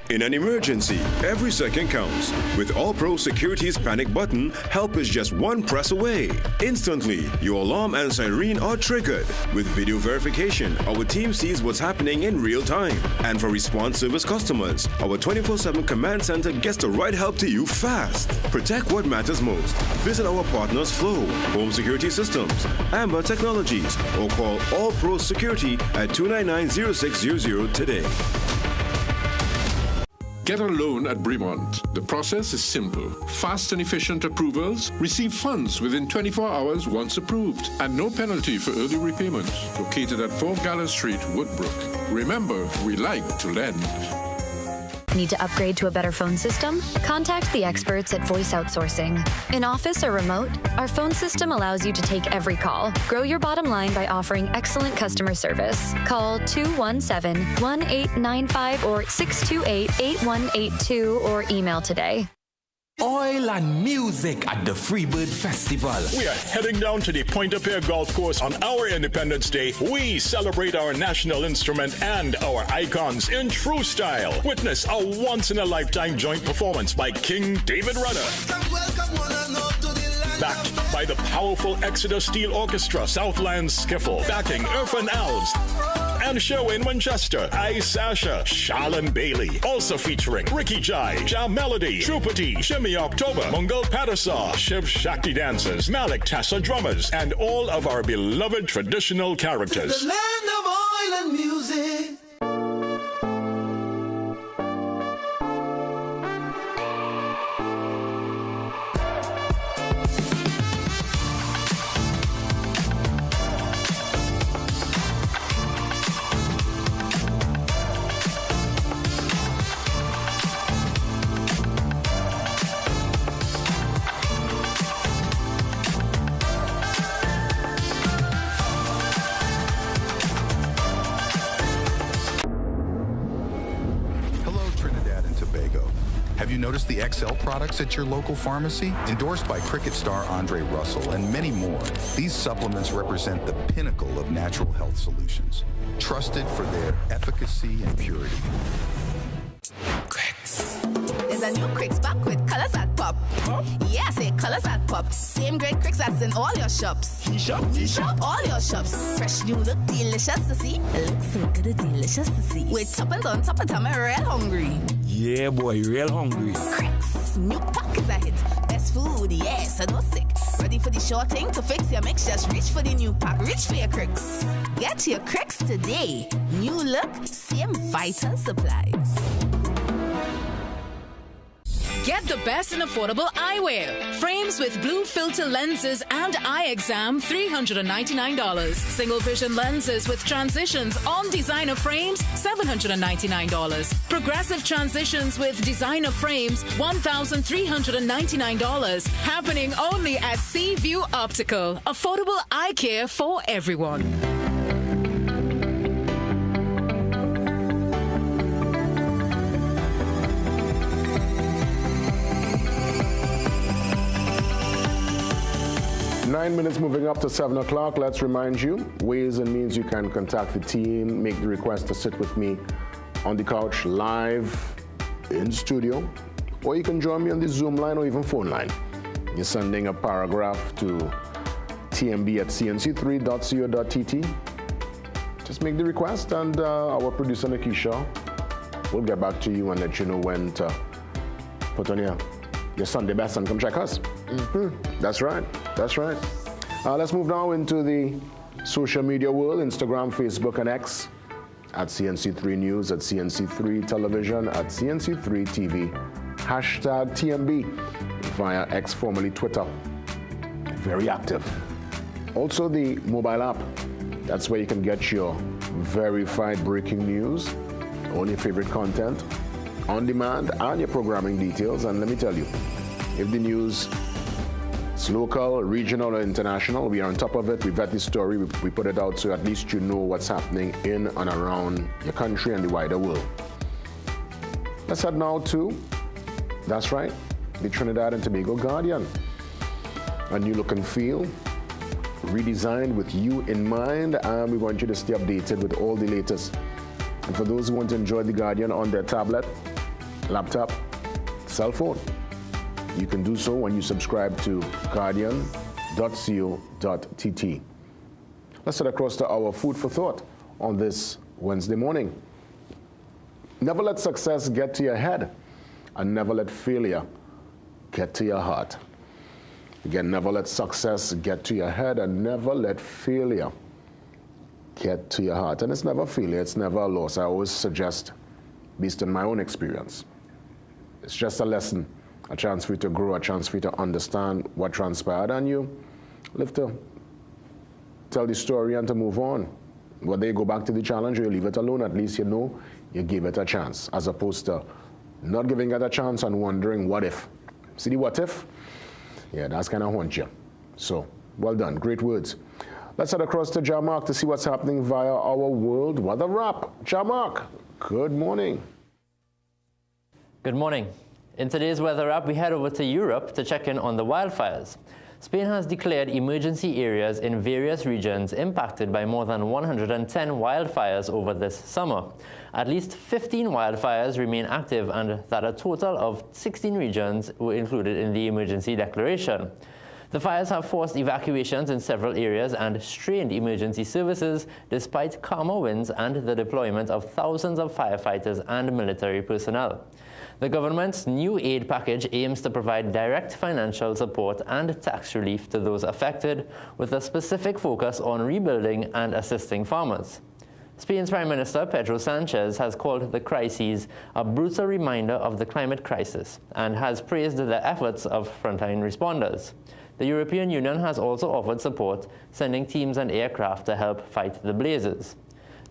In an emergency, every second counts. With All Pro Security's panic button, help is just one press away. Instantly, your alarm and siren are triggered. With video verification, our team sees what's happening in real time. And for response service customers, our 24/7 command center gets the right help to you fast. Protect what matters most. Visit our partners Flow, Home Security Systems, Amber Technologies, or call All Pro Security at 299-0600 today.
Get a loan at Bremont. The process is simple. Fast and efficient approvals. Receive funds within 24 hours once approved. And no penalty for early repayment. Located at 4 Gallo Street, Woodbrook. Remember, we like to lend.
Need to upgrade to a better phone system? Contact the experts at Voice Outsourcing. In office or remote, our phone system allows you to take every call. Grow your bottom line by offering excellent customer service. Call 217-1895 or 628-8182 or email today.
Oil and music at the Freebird Festival.
We are heading down to the Pointe Pierre Golf Course on our Independence Day. We celebrate our national instrument and our icons in true style. Witness a once-in-a-lifetime joint performance by King David Rudder. Backed by the powerful Exeter Steel Orchestra, Southland Skiffle, backing Irfan Alves. And show in Manchester, I Sasha, Charlene Bailey. Also featuring Ricky Jai, Jam Melody, Trupati, Shimmy October, Mongol Padasaw, Shiv Shakti dancers, Malik Tassa drummers, and all of our beloved traditional characters.
The land of oil and music.
Notice the XL products at your local pharmacy? Endorsed by cricket star Andre Russell and many more, these supplements represent the pinnacle of natural health solutions, trusted for their efficacy and purity.
There's a new Cricks back with colors that pop. Yeah, say colors that pop. Same great Cricks that's in all your shops. Shop all your shops. Fresh new look, delicious to see. Looks so good, it's delicious to see. With toppings on top of time, I'm real hungry.
Yeah, boy, real hungry.
Cricks, new pack is a hit. Best food, yeah, so no sick. Ready for the short thing to fix your mix? Just reach for the new pack. Reach for your Cricks. Get your Cricks today. New look, same vital supplies.
Get the best in affordable eyewear. Frames with blue filter lenses and eye exam, $399. Single vision lenses with transitions on designer frames, $799. Progressive transitions with designer frames, $1,399. Happening only at Seaview Optical. Affordable eye care for everyone.
9 minutes moving up to 7 o'clock. Let's remind you, ways and means you can contact the team, make the request to sit with me on the couch live in studio, or you can join me on the Zoom line or even phone line. You're sending a paragraph to tmb@cnc3.co.tt. Just make the request, and our producer Nikisha will get back to you and let you know when to put on your Sunday best and come check us. That's right. That's right. Let's move now into the social media world: Instagram, Facebook, and X at CNC3 News, at CNC3 Television, at CNC3 TV. Hashtag TMB via X, formerly Twitter. Very active. Also the mobile app. That's where you can get your verified breaking news, all your favorite content, on demand, and your programming details. And let me tell you, if the news is local, regional, or international, we are on top of it. We vet the story, we put it out so at least you know what's happening in and around your country and the wider world. Let's head now to, that's right, the Trinidad and Tobago Guardian. A new look and feel, redesigned with you in mind, and we want you to stay updated with all the latest. And for those who want to enjoy the Guardian on their tablet, laptop, cell phone, you can do so when you subscribe to guardian.co.tt. Let's head across to our food for thought on this Wednesday morning. Never let success get to your head, and never let failure get to your heart. Again, never let success get to your head, and never let failure get to your heart. And it's never failure, it's never a loss. I always suggest, based on my own experience, it's just a lesson, a chance for you to grow, a chance for you to understand what transpired, and you live to tell the story and to move on. Whether you go back to the challenge or you leave it alone, at least you know you gave it a chance, as opposed to not giving it a chance and wondering what if. See the what if? Yeah, that's kind of haunt you. So, well done. Great words. Let's head across to Jamark to see what's happening via our World Weather Wrap. Jamark, good morning.
Good morning. In today's Weather Wrap, we head over to Europe to check in on the wildfires. Spain has declared emergency areas in various regions impacted by more than 110 wildfires over this summer. At least 15 wildfires remain active, and that a total of 16 regions were included in the emergency declaration. The fires have forced evacuations in several areas and strained emergency services despite calmer winds and the deployment of thousands of firefighters and military personnel. The government's new aid package aims to provide direct financial support and tax relief to those affected, with a specific focus on rebuilding and assisting farmers. Spain's Prime Minister Pedro Sanchez has called the crises a brutal reminder of the climate crisis and has praised the efforts of frontline responders. The European Union has also offered support, sending teams and aircraft to help fight the blazes.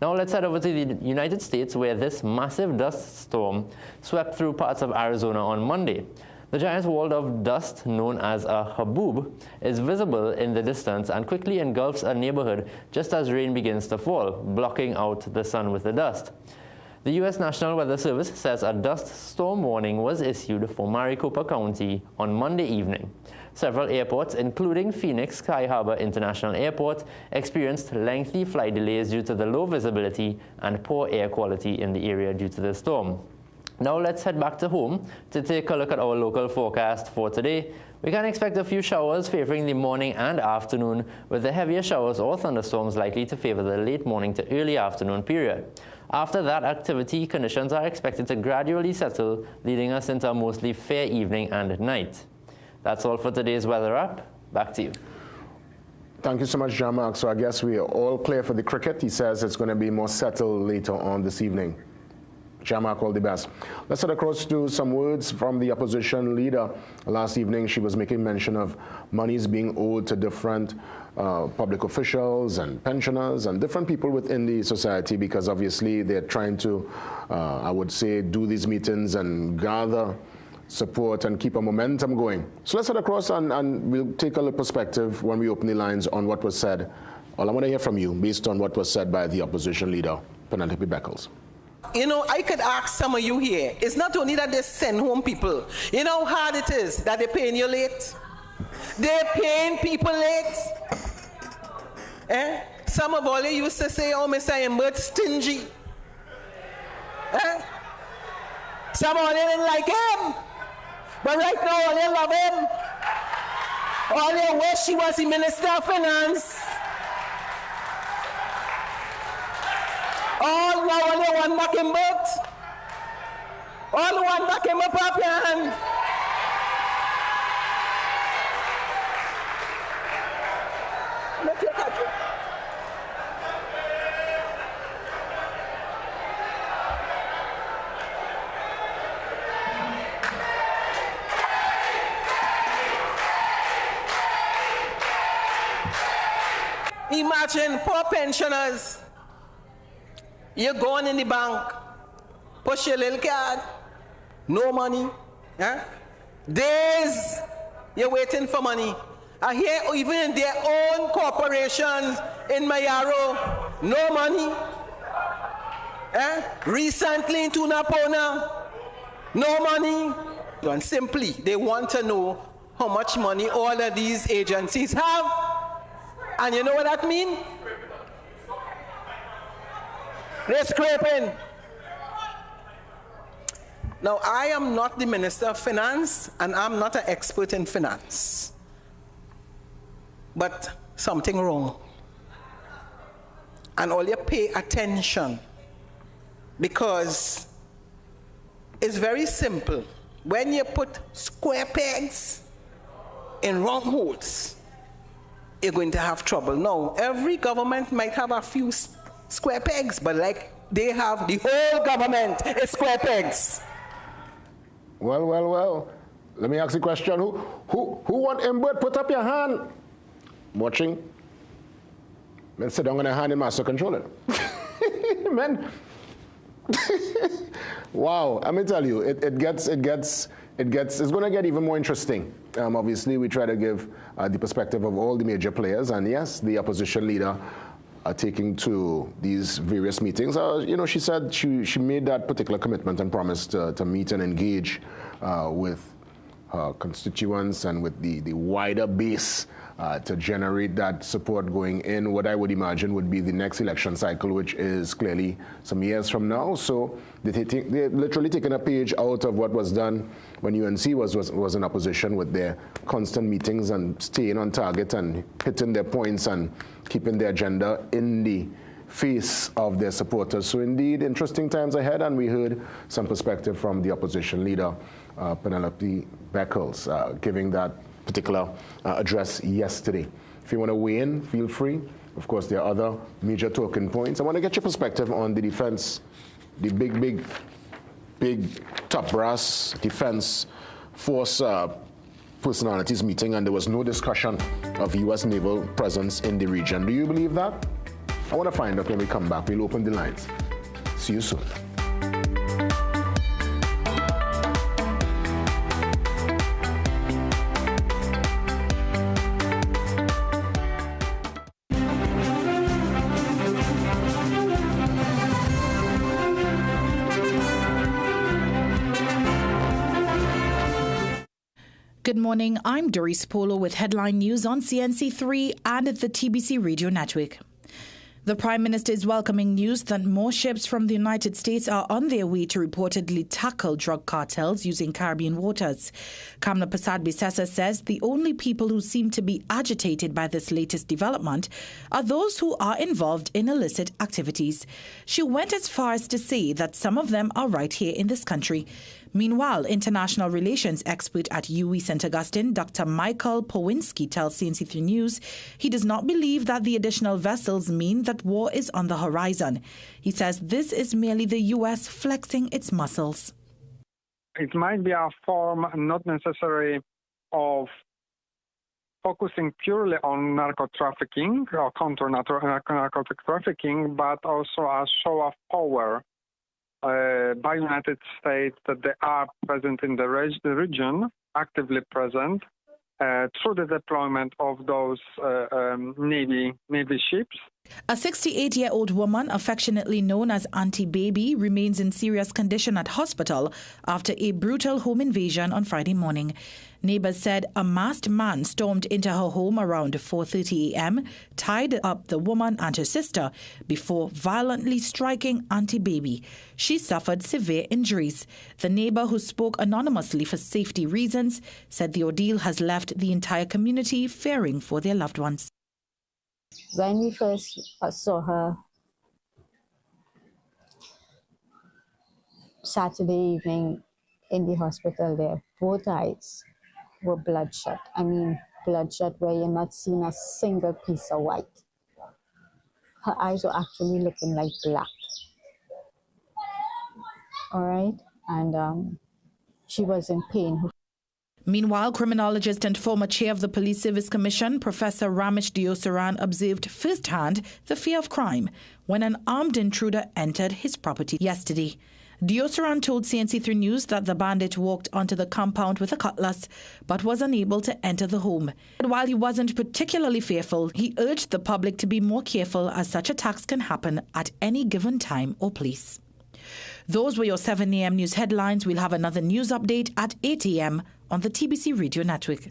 Now let's head over to the United States, where this massive dust storm swept through parts of Arizona on Monday. The giant wall of dust, known as a haboob, is visible in the distance and quickly engulfs a neighborhood just as rain begins to fall, blocking out the sun with the dust. The U.S. National Weather Service says a dust storm warning was issued for Maricopa County on Monday evening. Several airports, including Phoenix Sky Harbor International Airport, experienced lengthy flight delays due to the low visibility and poor air quality in the area due to the storm. Now let's head back to home to take a look at our local forecast for today. We can expect a few showers favoring the morning and afternoon, with the heavier showers or thunderstorms likely to favor the late morning to early afternoon period. After that, activity conditions are expected to gradually settle, leading us into a mostly fair evening and night. That's all for today's Weather Wrap. Back to you.
Thank you so much, Jamark. So I guess we are all clear for the cricket. He says it's going to be more settled later on this evening. Jamark, all the best. Let's head across to some words from the opposition leader. Last evening, she was making mention of monies being owed to different public officials and pensioners and different people within the society, because obviously they're trying to, I would say, do these meetings and gather support and keep a momentum going. So let's head across and we'll take a little perspective when we open the lines on what was said. All I want to hear from you based on what was said by the opposition leader, Penelope Beckles.
You know, I could ask some of you here, it's not only that they send home people. You know how hard it is that they're paying you late? They're paying people late. Some of all they used to say, oh, Mr. Imbert, stingy. Some of they didn't like him. But right now, they love him. All you wish he was the Minister of Finance. All now only one back him boat. All one back him up your hand. Let your country. Imagine poor pensioners. You're going in the bank, push your little card, no money. Days you're waiting for money. I hear even in their own corporations in Mayaro, no money. Recently in Tunapona, no money. And simply, they want to know how much money all of these agencies have. And you know what that means? They're scraping. Now, I am not the Minister of Finance, and I'm not an expert in finance. But something wrong. And all you pay attention, because it's very simple. When you put square pegs in round holes, you're going to have trouble. Now, every government might have a few square pegs, but like they have the whole government is square pegs.
Well. Let me ask you a question. Who want inward? Put up your hand. Watching. Men sit down on a hand in master controller. Men. Wow, let me tell you, it's going to get even more interesting. Obviously, we try to give the perspective of all the major players, and yes, the opposition leader are taking to these various meetings. She said she made that particular commitment and promised to meet and engage with her constituents and with the wider base to generate that support going in what I would imagine would be the next election cycle, which is clearly some years from now. So they're literally taking a page out of what was done when UNC was in opposition, with their constant meetings and staying on target and hitting their points and keeping their agenda in the face of their supporters. So indeed, interesting times ahead, and we heard some perspective from the opposition leader, Penelope Beckles, giving that particular address yesterday. If you want to weigh in, feel free. Of course, there are other major talking points. I want to get your perspective on the defense, the big top brass defense force personalities meeting, and there was no discussion of U.S. naval presence in the region. Do you believe that? I want to find out when we come back. We'll open the lines. See you soon.
Good morning, I'm Doris Polo with headline news on CNC3 and the TBC Radio Network. The Prime Minister is welcoming news that more ships from the United States are on their way to reportedly tackle drug cartels using Caribbean waters. Kamla Prasad-Bissessa says the only people who seem to be agitated by this latest development are those who are involved in illicit activities. She went as far as to say that some of them are right here in this country. Meanwhile, international relations expert at UWI St. Augustine, Dr. Michael Powinski, tells CNC3 News he does not believe that the additional vessels mean that war is on the horizon. He says this is merely the U.S. flexing its muscles.
It might be a form not necessarily of focusing purely on narco trafficking or counter narcotic trafficking, but also a show of power by United States that they are present in the region, actively present, through the deployment of those Navy ships
A 68-year-old woman, affectionately known as Auntie Baby, remains in serious condition at hospital after a brutal home invasion on Friday morning. Neighbors said a masked man stormed into her home around 4:30 a.m., tied up the woman and her sister before violently striking Auntie Baby. She suffered severe injuries. The neighbor, who spoke anonymously for safety reasons, said the ordeal has left the entire community fearing for their loved ones.
When we first saw her Saturday evening in the hospital there, both eyes were bloodshot. I mean, bloodshot where you're not seeing a single piece of white. Her eyes were actually looking like black. All right? And she was in pain.
Meanwhile, criminologist and former chair of the Police Service Commission, Professor Ramesh Diosaran, observed firsthand the fear of crime when an armed intruder entered his property yesterday. Diosaran told CNC3 News that the bandit walked onto the compound with a cutlass but was unable to enter the home. But while he wasn't particularly fearful, he urged the public to be more careful as such attacks can happen at any given time or place. Those were your 7 a.m. news headlines. We'll have another news update at 8 a.m. on the TBC Radio Network.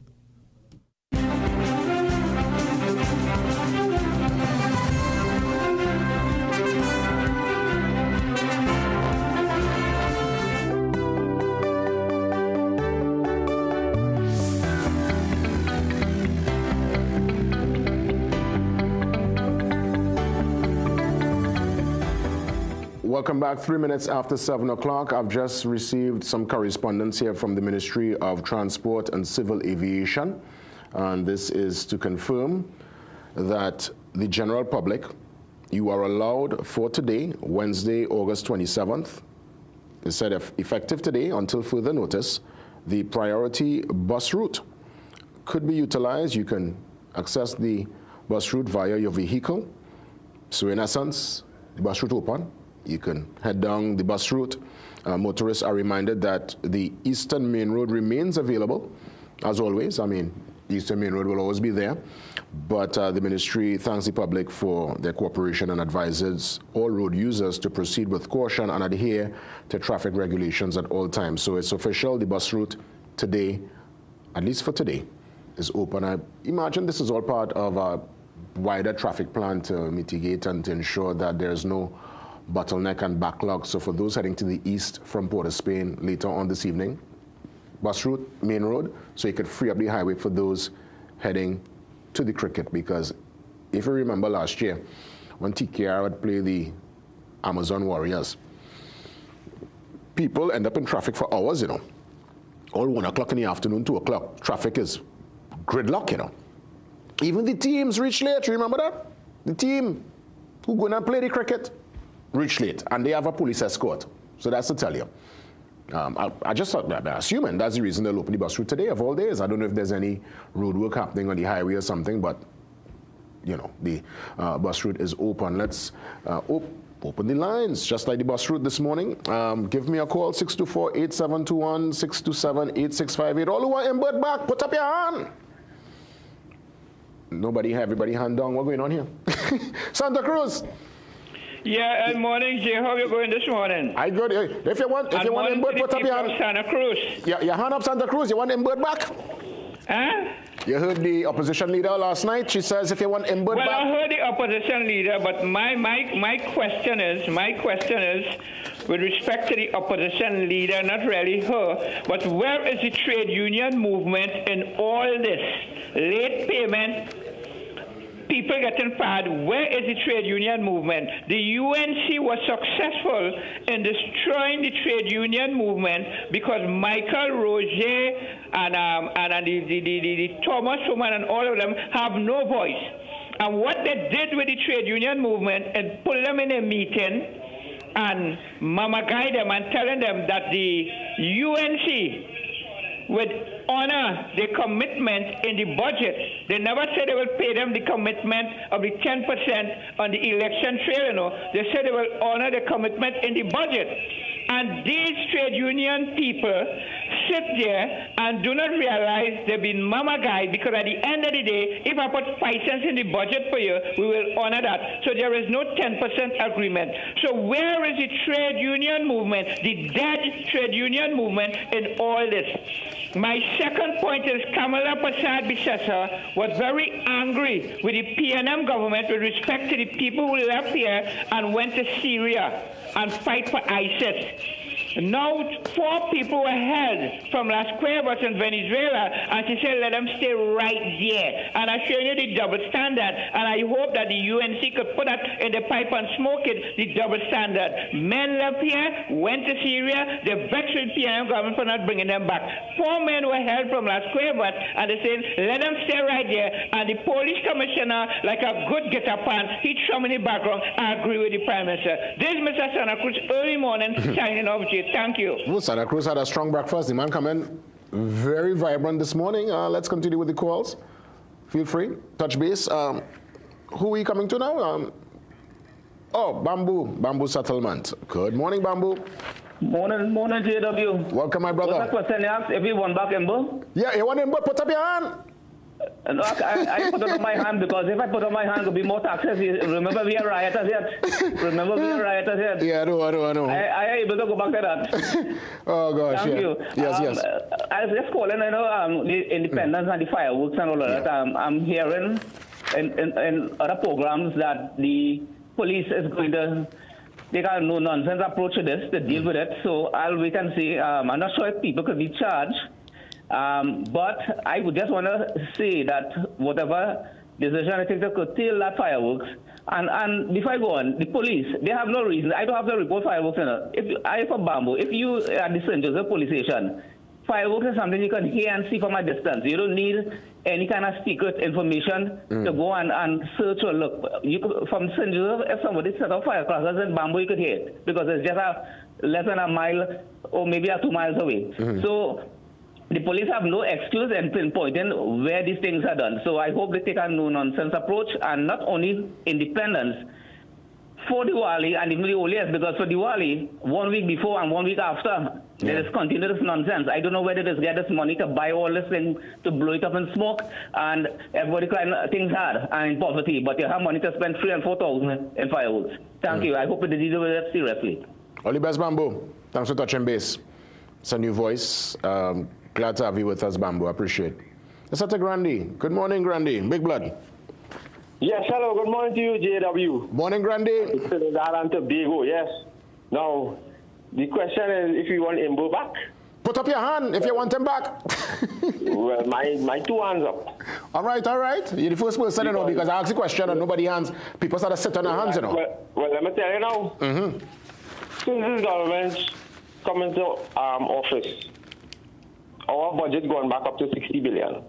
Welcome back. 3 minutes after 7 o'clock. I've just received some correspondence here from the Ministry of Transport and Civil Aviation. And this is to confirm that the general public, you are allowed for today, Wednesday, August 27th, they said effective today until further notice, the priority bus route could be utilized. You can access the bus route via your vehicle. So in essence, the bus route open. You can head down the bus route. Motorists are reminded that the Eastern Main Road remains available, as always. I mean, Eastern Main Road will always be there. But the ministry thanks the public for their cooperation and advises all road users to proceed with caution and adhere to traffic regulations at all times. So it's official, the bus route today, at least for today, is open. I imagine this is all part of a wider traffic plan to mitigate and to ensure that there's no bottleneck and backlog. So for those heading to the east from Port of Spain later on this evening, bus route, main road, so you could free up the highway for those heading to the cricket. Because if you remember last year, when TKR would play the Amazon Warriors, people end up in traffic for hours, you know. All 1 o'clock in the afternoon, 2 o'clock, traffic is gridlock, you know. Even the teams reach late, remember that? The team who gonna play the cricket reach late, and they have a police escort. So that's to tell you. I just thought, I'm assuming that's the reason they'll open the bus route today of all days. I don't know if there's any road work happening on the highway or something, but you know, the bus route is open. Let's open the lines, just like the bus route this morning. Give me a call, 624-8721, 627-8658. All who are in bird back, put up your hand. Nobody, everybody hand down. What's going on here? Santa Cruz.
Yeah, good morning, Jay. How are you going this morning?
I good. If you want in bird, put up your hand.
Santa Cruz.
Yeah, your hand up, Santa Cruz. You want in bird back?
Huh?
You heard the opposition leader last night. She says if you want in bird back.
Well, I heard the opposition leader, but my question is with respect to the opposition leader, not really her, but where is the trade union movement in all this? Late payment, people getting fired. Where is the trade union movement? The UNC was successful in destroying the trade union movement because Michael Roger and the Thomas woman and all of them have no voice. And what they did with the trade union movement and put them in a meeting and mama guide them and telling them that the UNC would honor the commitment in the budget. They never said they will pay them the commitment of the 10% on the election trail, you know. They said they will honor the commitment in the budget. And these trade union people sit there and do not realize they've been mama guy, because at the end of the day, if I put 5 cents in the budget for you, we will honor that. So there is no 10% agreement. So where is the trade union movement, the dead trade union movement in all this? My second point is Kamala Prasad-Bissessar was very angry with the PNM government with respect to the people who left here and went to Syria and fight for ISIS. Now, 4 people were held from Las Cuevas in Venezuela, and she said, let them stay right there. And I show you the double standard, and I hope that the UNC could put that in the pipe and smoke it, the double standard. Men left here, went to Syria, they vexed with PNM government for not bringing them back. 4 men were held from Las Cuevas, and they said, let them stay right there. And the police commissioner, like a good guitar pan, he threw me in the background. I agree with the Prime Minister. This is Mr. Santa Cruz, early morning, signing off to you. Thank you.
Well, Santa Cruz had a strong breakfast. The man come in very vibrant this morning. Let's continue with the calls. Feel free. Touch base. Who are we coming to now? Bamboo Settlement. Good morning, Bamboo.
Morning, JW.
Welcome, my brother.
What's the question you asked? Everyone back in Bo?
Yeah, you want in Bo? Put up your hand.
No, I put it on my hand because if I put on my hand, there'll be more taxes. Remember we are rioters yet?
Yeah, I know.
I am able to go back to that.
Oh, gosh,
Thank you.
Yes.
I was just calling, the independence and the fireworks and all of that. I'm hearing in other programs that the police is going to take a no-nonsense approach to this, to deal with it. So I'll wait and see. I'm not sure if people could be charged. But I would just want to say that whatever decision I take to curtail that fireworks, and before I go on, the police, they have no reason. I don't have to report fireworks. For Bamboo, if you at the St. Joseph police station, fireworks is something you can hear and see from a distance. You don't need any kind of secret information to go and search or look. From St. Joseph, if somebody set off firecrackers in Bamboo, you could hear it because it's just less than a mile or maybe 2 miles away. So the police have no excuse in pinpointing where these things are done. So I hope they take a no-nonsense approach, and not only independence, for Diwali and even the holiest, because for Diwali, 1 week before and 1 week after, there is continuous nonsense. I don't know whether they get this money to buy all this thing, to blow it up in smoke, and everybody crying things hard and in poverty, but you have money to spend 3,000 and 4,000 in fireworks. Thank you. I hope they deal with it seriously.
All the best, Bamboo. Thanks for touching base. It's a new voice. Glad to have you with us, Bamboo. I appreciate it. Let's take Grandy. Good morning, Grandy. Big blood.
Yes, hello. Good morning to you, JW.
Morning, Grandy.
Trinidad and Tobago, yes. Now, the question is if you want Imbo back.
Put up your hand if you want him back.
Well, my 2 hands up.
All right. You're the first person, because I asked the question and nobody hands. People start to sit on their hands,
Well, let me tell you now. Since this government's come into office, our budget going back up to 60 billion.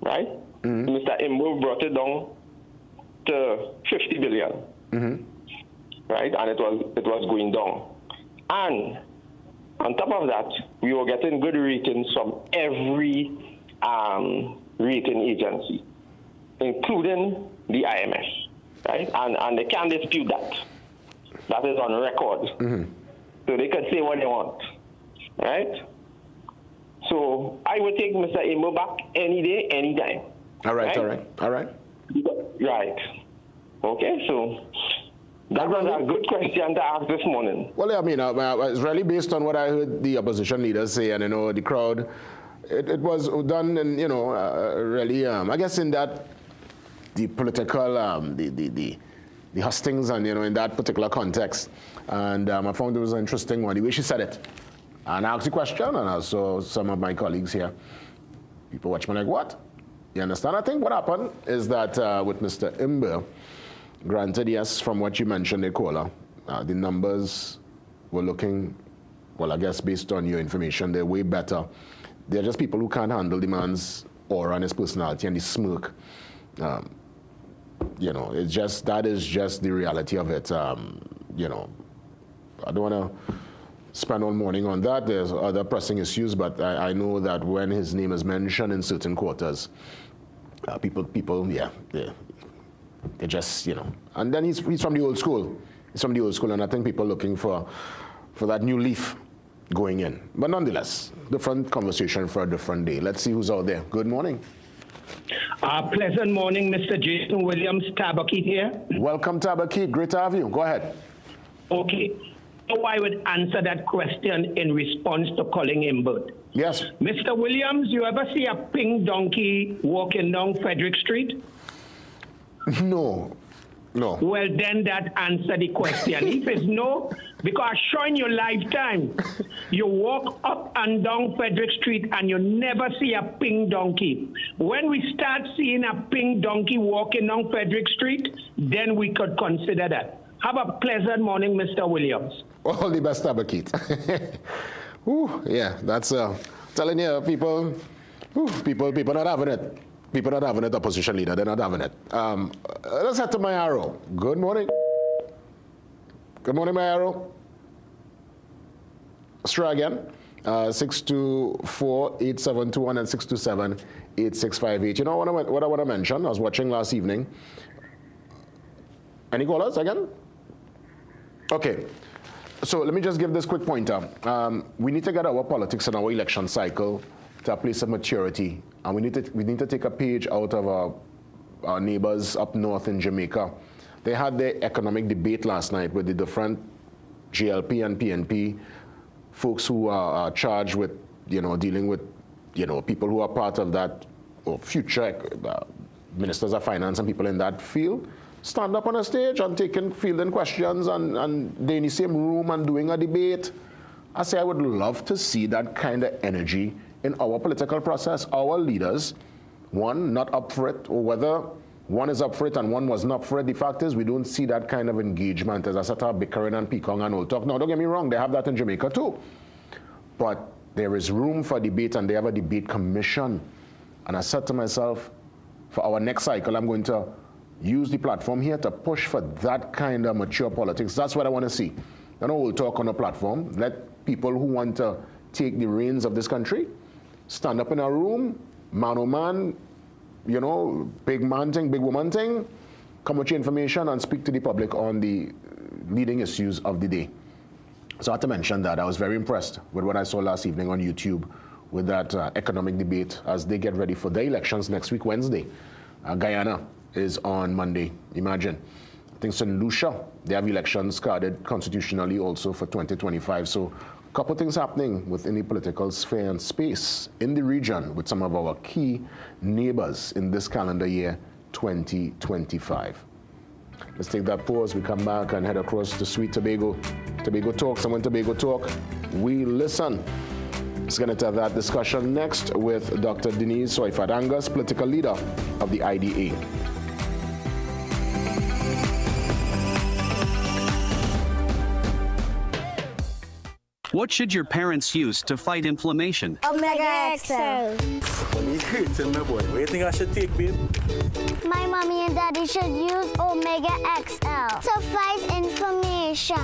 Right? Mr. Imbo brought it down to 50 billion. Right? And it was going down. And on top of that, we were getting good ratings from every rating agency, including the IMF. Right? And they can't dispute that. That is on record. So they can say what they want. Right? So I would take Mr. Imbo back any day, any time.
All right.
Right. Okay, so that was a good question to ask this morning.
Well, I mean, it's really based on what I heard the opposition leaders say, and the crowd. It was done, and really, I guess in that the political, the hustings, and in that particular context, and I found it was an interesting one the way she said it. And I asked the question, and I saw some of my colleagues here. People watch me like, what? You understand? I think what happened is that with Mr. Imbo, granted, yes, from what you mentioned, Nicola, the numbers were looking, well, I guess based on your information, they're way better. They're just people who can't handle the man's aura and his personality and the smirk. It's just, that is just the reality of it. I don't want to spend all morning on that. There's other pressing issues, but I know that when his name is mentioned in certain quarters, people, they just, And then he's from the old school. He's from the old school, and I think people are looking for that new leaf going in. But nonetheless, different conversation for a different day. Let's see who's out there. Good morning.
Pleasant morning, Mr. Jason Williams, Tabakit here.
Welcome, Tabakit. Great to have you. Go ahead.
Okay. So I would answer that question in response to Colin Imbert.
Yes.
Mr. Williams, you ever see a pink donkey walking down Frederick Street?
No. No.
Well, then that answer the question. If it's no, because sure in your lifetime, you walk up and down Frederick Street and you never see a pink donkey. When we start seeing a pink donkey walking down Frederick Street, then we could consider that. Have a pleasant morning, Mr. Williams.
All the best, Tabakit. Yeah, that's telling you, people not having it. People not having it, opposition leader, they're not having it. Let's head to my arrow. Good morning. Good morning, my arrow. Let's try again. 624-8721 and 627-8658. You know what I want to mention? I was watching last evening. Any callers again? Okay. So let me just give this quick pointer. We need to get our politics and our election cycle to a place of maturity. And we need to take a page out of our neighbors up north in Jamaica. They had their economic debate last night with the different GLP and PNP folks who are charged with, dealing with, people who are part of that, or future ministers of finance and people in that field, stand up on a stage and fielding questions and they're in the same room and doing a debate. I say I would love to see that kind of energy in our political process. Our leaders, one, not up for it, or whether one is up for it and one was not for it. The fact is we don't see that kind of engagement. As I said, bickering and peacock and all talk. Now, don't get me wrong, they have that in Jamaica too. But there is room for debate and they have a debate commission. And I said to myself, for our next cycle, I'm going to use the platform here to push for that kind of mature politics. That's what I want to see. I know we'll talk on a platform. Let people who want to take the reins of this country stand up in a room, man oh man, big man thing, big woman thing, come with your information and speak to the public on the leading issues of the day. So I had to mention that. I was very impressed with what I saw last evening on YouTube with that economic debate as they get ready for the elections next week, Wednesday. Guyana is on Monday, imagine. I think St. Lucia, they have elections carded constitutionally also for 2025. So a couple things happening within the political sphere and space in the region with some of our key neighbors in this calendar year 2025. Let's take that pause. We come back and head across to sweet Tobago. Tobago Talks, and when Tobago Talk, we listen. It's going to have that discussion next with Dr. Denise Soifadangas, political leader of the IDA.
What should your parents use to fight inflammation?
Omega XL.
What do you think I should take, babe?
My mommy and daddy should use Omega XL to fight inflammation.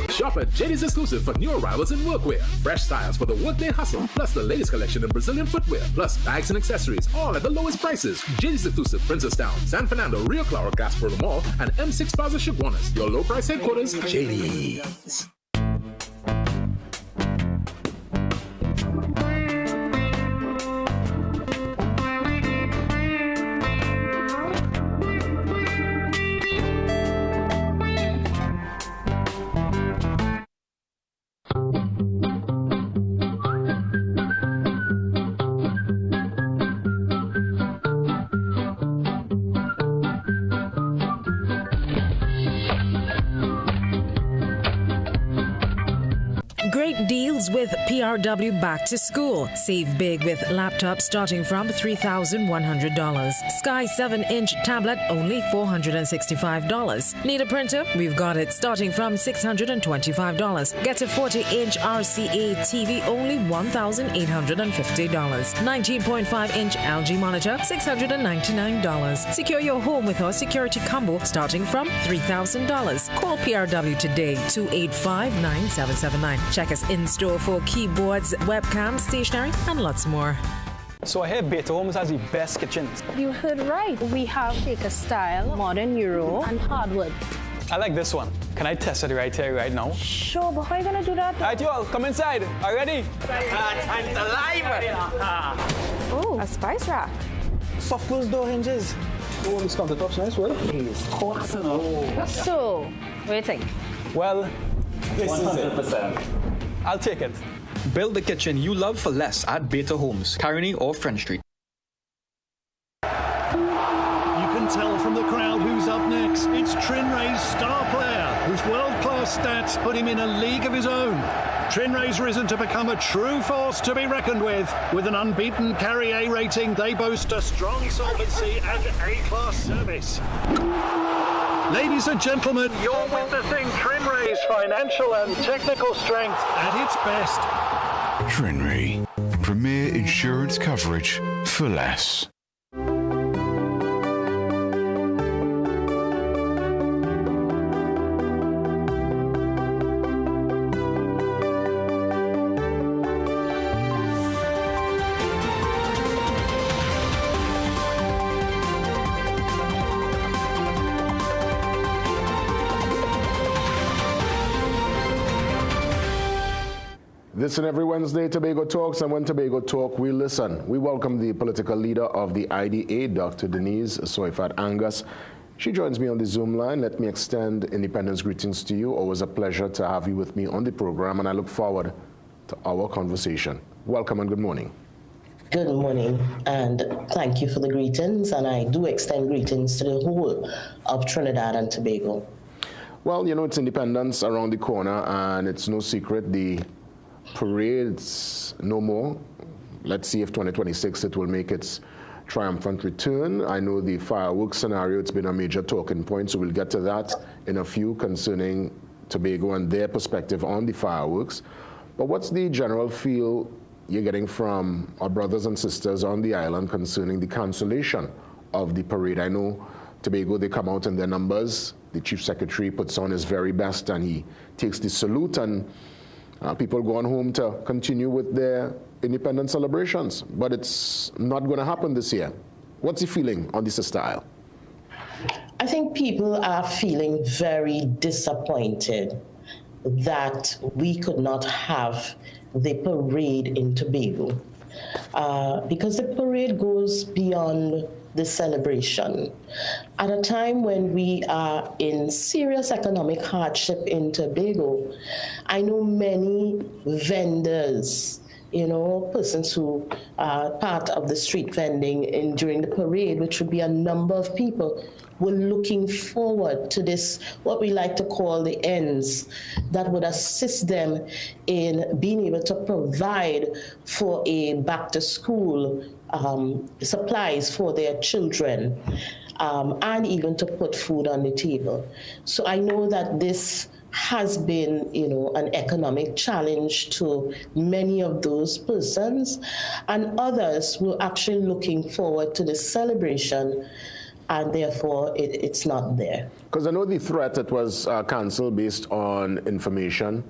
Shop at JD's Exclusive for new arrivals in workwear. Fresh styles for the workday hustle, plus the latest collection in Brazilian footwear, plus bags and accessories, all at the lowest prices. JD's Exclusive, Princestown, San Fernando, Rio Claro, Gasper Mall, and M6 Plaza Chaguanas. Your low price headquarters, JD's.
Deals with PRW Back to School. Save big with laptops starting from $3,100. Sky 7-inch tablet only $465. Need a printer? We've got it starting from $625. Get a 40-inch RCA TV only $1,850. 19.5-inch LG monitor $699. Secure your home with our security combo starting from $3,000. Call PRW today 285-9779. Check us in store for keyboards, webcams, stationery, and lots more.
So I hear Beta Homes has the best kitchens.
You heard right. We have Take a Style, Modern Euro, and Hardwood.
I like this one. Can I test it right here, right now?
Sure, but how are you gonna do that?
All right, you all, come inside. Are you ready?
Time to live! Oh, a spice rack.
Soft close door hinges. Oh, this countertop's nice, well. It's hot, you know.
So, what do you think?
Well, this
100%.
is it. I'll take it.
Build the kitchen you love for less at Beta Homes, Caroni or French Street.
Tell from the crowd who's up next. It's Trinray's star player, whose world-class stats put him in a league of his own. Trinray's risen to become a true force to be reckoned with. With an unbeaten Carry A rating, they boast a strong solvency and A-class service. Ladies and gentlemen, you're witnessing Trinray's financial and technical strength at its best.
Trinray, premier insurance coverage for less.
This and every Wednesday, Tobago Talks, and when Tobago Talk, we listen. We welcome the political leader of the IDA, Dr. Denise Soifat Angus. She joins me on the Zoom line. Let me extend Independence greetings to you. Always a pleasure to have you with me on the program, and I look forward to our conversation. Welcome and good morning.
Good morning, and thank you for the greetings, and I do extend greetings to the whole of Trinidad and Tobago.
Well, you know, it's Independence around the corner, and it's no secret the parade's no more. Let's see if 2026 it will make its triumphant return. I know the fireworks scenario, it's been a major talking point, so we'll get to that in a few concerning Tobago and their perspective on the fireworks. But what's the general feel you're getting from our brothers and sisters on the island concerning the cancellation of the parade? I know Tobago, they come out in their numbers. The Chief Secretary puts on his very best and he takes the salute, and people go on home to continue with their independence celebrations. But it's not going to happen this year. What's the feeling on the Sister Isle?
I think people are feeling very disappointed that we could not have the parade in Tobago, because the parade goes beyond the celebration. At a time when we are in serious economic hardship in Tobago, I know many vendors, you know, persons who are part of the street vending during the parade, which would be a number of people, were looking forward to this, what we like to call the ends, that would assist them in being able to provide for a back to school supplies for their children, and even to put food on the table. So I know that this has been, you know, an economic challenge to many of those persons, and others were actually looking forward to the celebration, and therefore it's not there.
Because I know the threat that was cancelled based on information.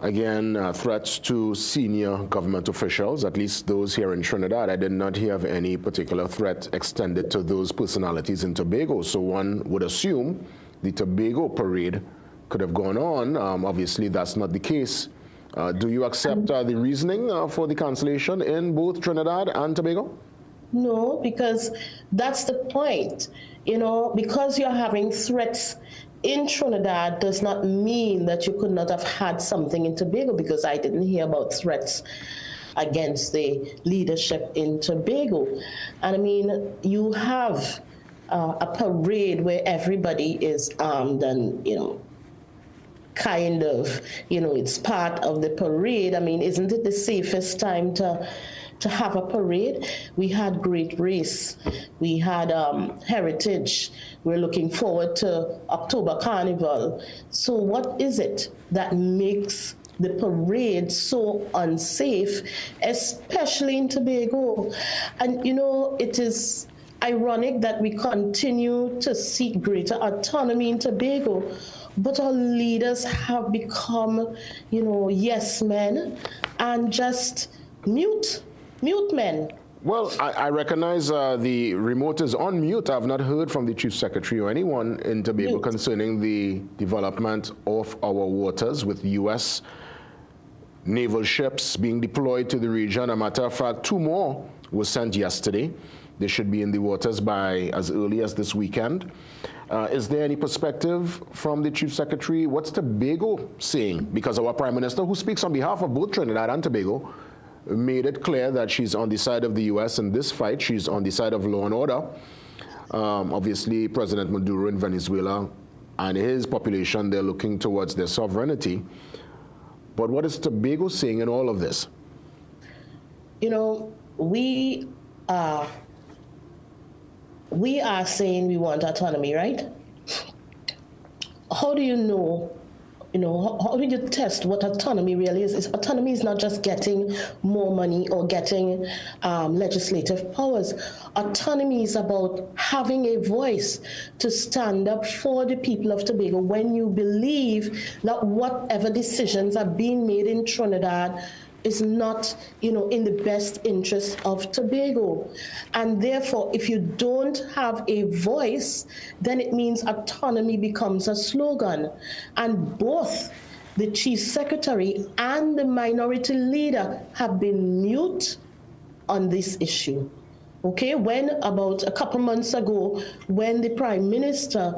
Again, threats to senior government officials, at least those here in Trinidad. I did not hear of any particular threat extended to those personalities in Tobago. So one would assume the Tobago parade could have gone on. Obviously, that's not the case. Do you accept the reasoning for the cancellation in both Trinidad and Tobago?
No, because that's the point. You know, because you're having threats in Trinidad does not mean that you could not have had something in Tobago, because I didn't hear about threats against the leadership in Tobago. And I mean, you have a parade where everybody is armed and, you know, kind of, you know, it's part of the parade. I mean, isn't it the safest time to have a parade? We had Great Race, we had Heritage, we're looking forward to October Carnival. So what is it that makes the parade so unsafe, especially in Tobago? And you know, it is ironic that we continue to seek greater autonomy in Tobago, but our leaders have become, you know, yes men and just mute men.
Well, I recognize the remote is on mute. I've not heard from the Chief Secretary or anyone in Tobago concerning the development of our waters with U.S. naval ships being deployed to the region. As a matter of fact, 2 more were sent yesterday. They should be in the waters by as early as this weekend. Is there any perspective from the Chief Secretary? What's Tobago saying? Because our Prime Minister, who speaks on behalf of both Trinidad and Tobago, made it clear that she's on the side of the U.S. in this fight. She's on the side of law and order. Obviously, President Maduro in Venezuela and his population, they're looking towards their sovereignty. But what is Tobago saying in all of this?
You know, we are saying we want autonomy, right? How do you know? How do you test what autonomy really is? Autonomy is not just getting more money or getting legislative powers. Autonomy is about having a voice to stand up for the people of Tobago when you believe that whatever decisions are being made in Trinidad is not, in the best interest of Tobago. And therefore, if you don't have a voice, then it means autonomy becomes a slogan. And both the Chief Secretary and the Minority Leader have been mute on this issue. Okay, when about a couple months ago, when the Prime Minister,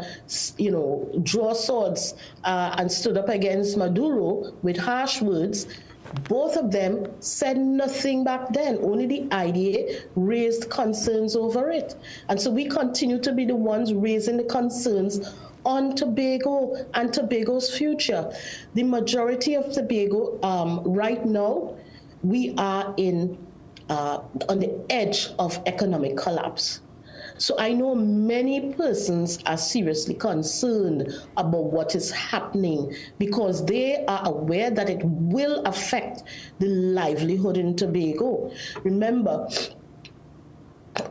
drew swords and stood up against Maduro with harsh words, both of them said nothing back then. Only the IDA raised concerns over it. And so we continue to be the ones raising the concerns on Tobago and Tobago's future. The majority of Tobago, right now, we are on the edge of economic collapse. So I know many persons are seriously concerned about what is happening because they are aware that it will affect the livelihood in Tobago. Remember,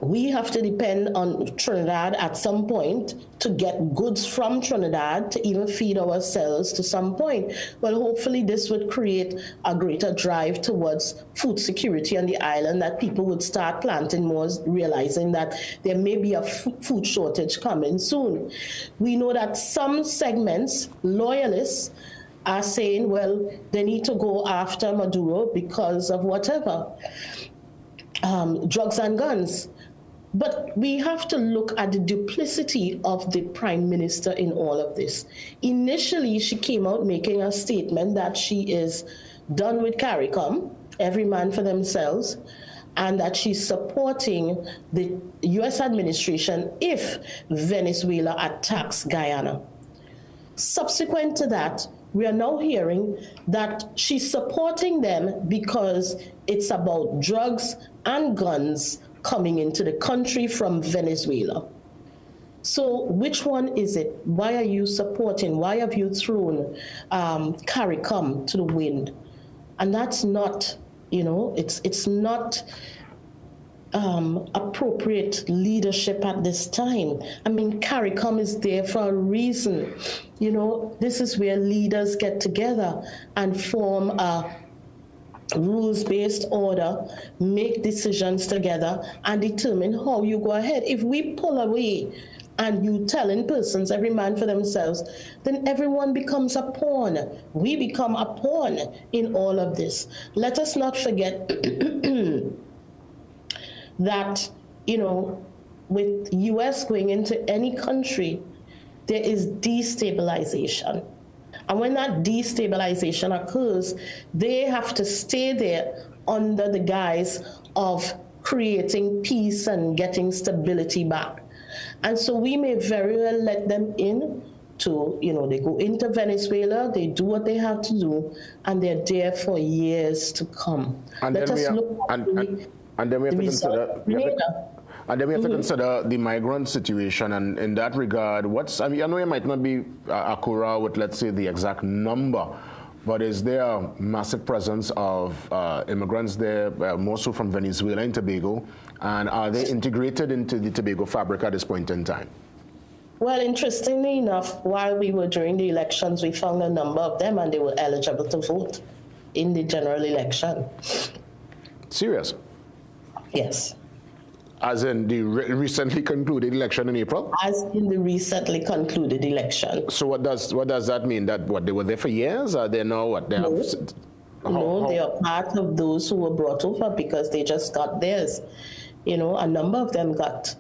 we have to depend on Trinidad at some point to get goods from Trinidad to even feed ourselves to some point. Well, hopefully this would create a greater drive towards food security on the island, that people would start planting more, realizing that there may be a food shortage coming soon. We know that some segments, loyalists, are saying, well, they need to go after Maduro because of whatever, drugs and guns. But we have to look at the duplicity of the Prime Minister in all of this. Initially, she came out making a statement that she is done with CARICOM, every man for themselves, and that she's supporting the U.S. administration if Venezuela attacks Guyana. Subsequent to that, we are now hearing that she's supporting them because it's about drugs and guns coming into the country from Venezuela. So which one is it? Why are you supporting? Why have you thrown CARICOM to the wind? And that's not, it's not appropriate leadership at this time. I mean, CARICOM is there for a reason. This is where leaders get together and form a rules-based order, make decisions together, and determine how you go ahead. If we pull away and you telling persons, every man for themselves, then everyone becomes a pawn. We become a pawn in all of this. Let us not forget that, with U.S. going into any country, there is destabilization. And when that destabilization occurs, they have to stay there under the guise of creating peace and getting stability back. And so we may very well let them in to, they go into Venezuela, they do what they have to do, and they're there for years to come.
And then we have to consider... And then we have to consider the migrant situation, and in that regard, I know it might not be accurate with, let's say, the exact number, but is there a massive presence of immigrants there, more so from Venezuela and Tobago, and are they integrated into the Tobago fabric at this point in time?
Well, interestingly enough, while we were during the elections, we found a number of them, and they were eligible to vote in the general election.
Serious?
Yes.
As in the recently concluded election in April?
As in the recently concluded election.
So what does that mean? That what, they were there for years? Are they now what they
No.
have?
No, they are part of those who were brought over because they just got theirs. You know, a number of them got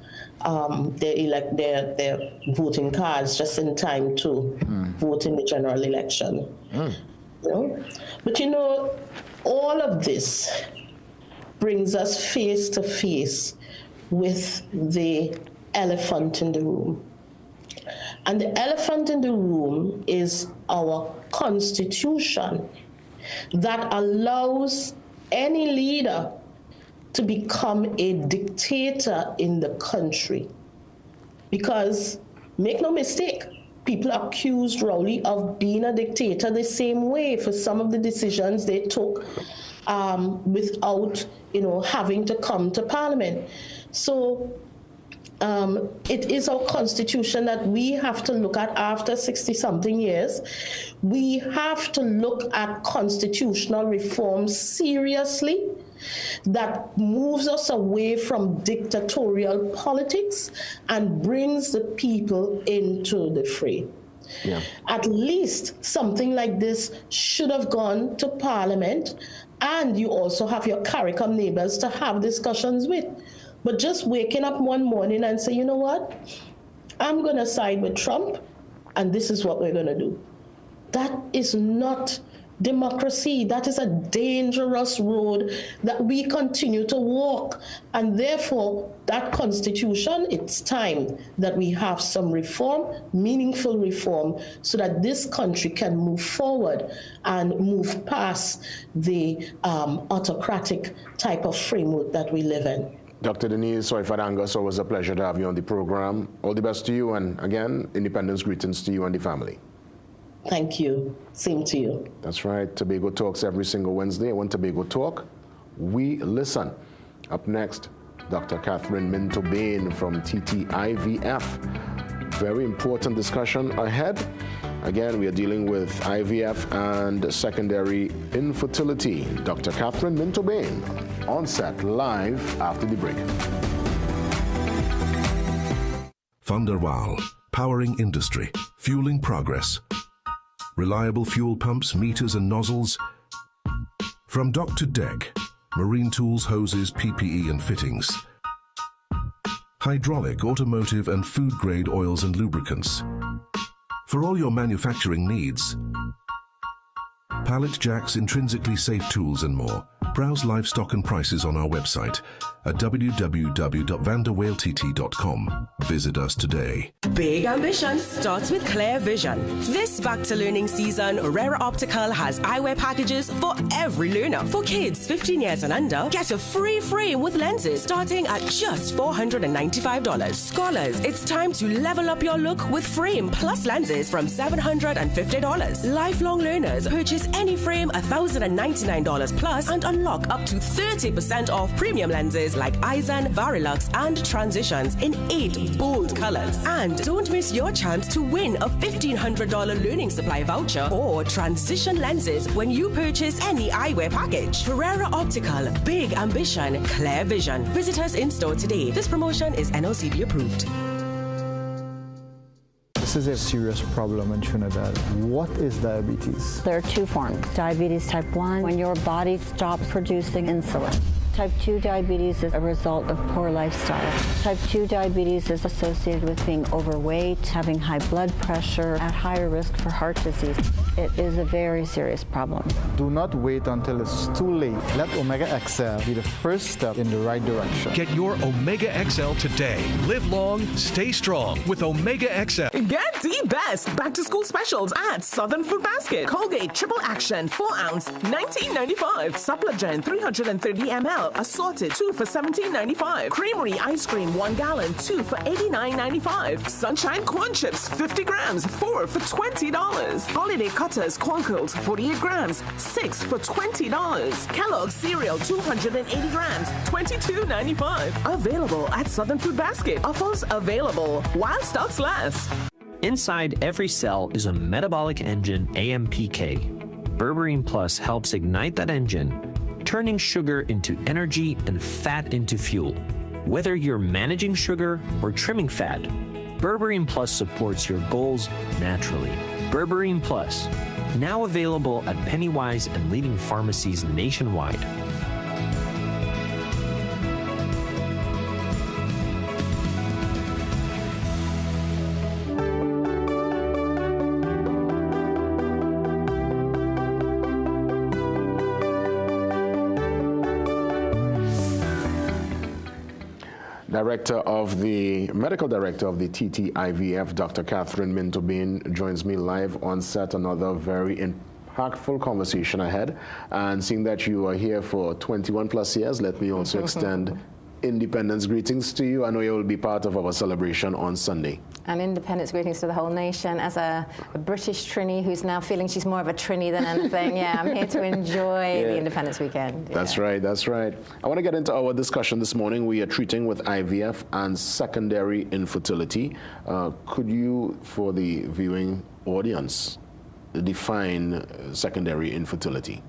their voting cards just in time to vote in the general election. You know? But you know, all of this brings us face to face with the elephant in the room. And the elephant in the room is our Constitution that allows any leader to become a dictator in the country. Because, make no mistake, people accused Rowley of being a dictator the same way for some of the decisions they took without, you know, having to come to Parliament. So it is our Constitution that we have to look at after 60-something years. We have to look at constitutional reform seriously that moves us away from dictatorial politics and brings the people into the fray. Yeah. At least something like this should have gone to Parliament, and you also have your CARICOM neighbors to have discussions with. But just waking up one morning and say, you know what, I'm going to side with Trump, and this is what we're going to do. That is not democracy. That is a dangerous road that we continue to walk. And therefore, that Constitution, it's time that we have some reform, meaningful reform, so that this country can move forward and move past the autocratic type of framework that we live in.
Dr. Denise Soifat-Angus, it's always a pleasure to have you on the program. All the best to you, and again, Independence greetings to you and the family.
Thank you. Same to you.
That's right. Tobago Talks every single Wednesday. When Tobago Talk, we listen. Up next, Dr. Catherine Minto-Bain from TTIVF. Very important discussion ahead. Again, we are dealing with IVF and secondary infertility. Dr. Catherine Minto-Bain on set live after the break.
Van der Waal, powering industry, fueling progress. Reliable fuel pumps, meters and nozzles. From dock to deck, marine tools, hoses, PPE and fittings. Hydraulic, automotive and food-grade oils and lubricants. For all your manufacturing needs. Pallet jacks, intrinsically safe tools and more. Browse live stock and prices on our website at www.vanderwailtt.com. Visit us today.
Big ambition starts with clear vision. This back to learning season, Rera Optical has eyewear packages for every learner. For kids 15 years and under, get a free frame with lenses starting at just $495. Scholars, it's time to level up your look with frame plus lenses from $750. Lifelong learners, purchase any frame $1,099 plus and unlock up to 30% off premium lenses like Eisen, Varilux, and Transitions in 8 bold colors. And don't miss your chance to win a $1,500 learning supply voucher or transition lenses when you purchase any eyewear package. Ferrera Optical, big ambition, clear vision. Visit us in store today. This promotion is NOCB approved.
This is a serious problem in Trinidad. What is diabetes?
There are two forms. Diabetes type 1, when your body stops producing insulin. Type 2 diabetes is a result of poor lifestyle. Type 2 diabetes is associated with being overweight, having high blood pressure, at higher risk for heart disease. It is a very serious problem.
Do not wait until it's too late. Let Omega XL be the first step in the right direction.
Get your Omega XL today. Live long, stay strong with Omega XL.
Get the best back-to-school specials at Southern Food Basket. Colgate Triple Action 4-ounce, $19.95. Supplegent 330 ml. Assorted 2 for $17.95. Creamery ice cream 1 gallon 2 for $89.95. Sunshine corn chips 50 grams 4 for $20. Holiday cutters Quankles 48 grams 6 for $20. Kellogg's cereal 280 grams $22.95. Available at Southern Food Basket. Offers available while stocks last.
Inside every cell is a metabolic engine AMPK. Berberine Plus helps ignite that engine, turning sugar into energy and fat into fuel. Whether you're managing sugar or trimming fat, Berberine Plus supports your goals naturally. Berberine Plus, now available at Pennywise and leading pharmacies nationwide.
Medical Director of the TTIVF, Dr. Catherine Minto-Bain, joins me live on set. Another very impactful conversation ahead. And seeing that you are here for 21 plus years, let me also extend Independence greetings to you. I know you will be part of our celebration on Sunday.
And Independence greetings to the whole nation. As a British Trini who's now feeling she's more of a Trini than anything, yeah, I'm here to enjoy the Independence weekend.
That's right, that's right. I want to get into our discussion this morning. We are treating with IVF and secondary infertility. Could you, for the viewing audience, define secondary infertility?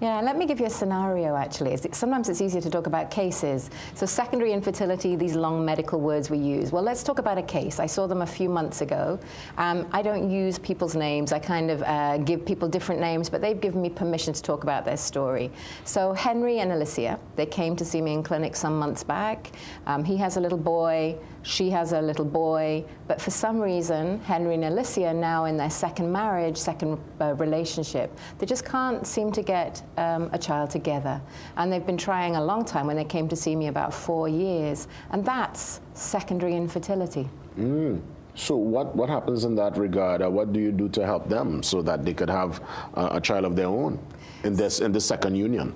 Yeah, let me give you a scenario, actually. Sometimes it's easier to talk about cases. So secondary infertility, these long medical words we use. Well, let's talk about a case. I saw them a few months ago. I don't use people's names. I kind of give people different names, but they've given me permission to talk about their story. So Henry and Alicia, they came to see me in clinic some months back. He has a little boy. She has a little boy, but for some reason, Henry and Alicia are now in their second marriage, second relationship. They just can't seem to get a child together. And they've been trying a long time. When they came to see me, about 4 years. And that's secondary infertility.
So what happens in that regard? What do you do to help them so that they could have a child of their own in the second union?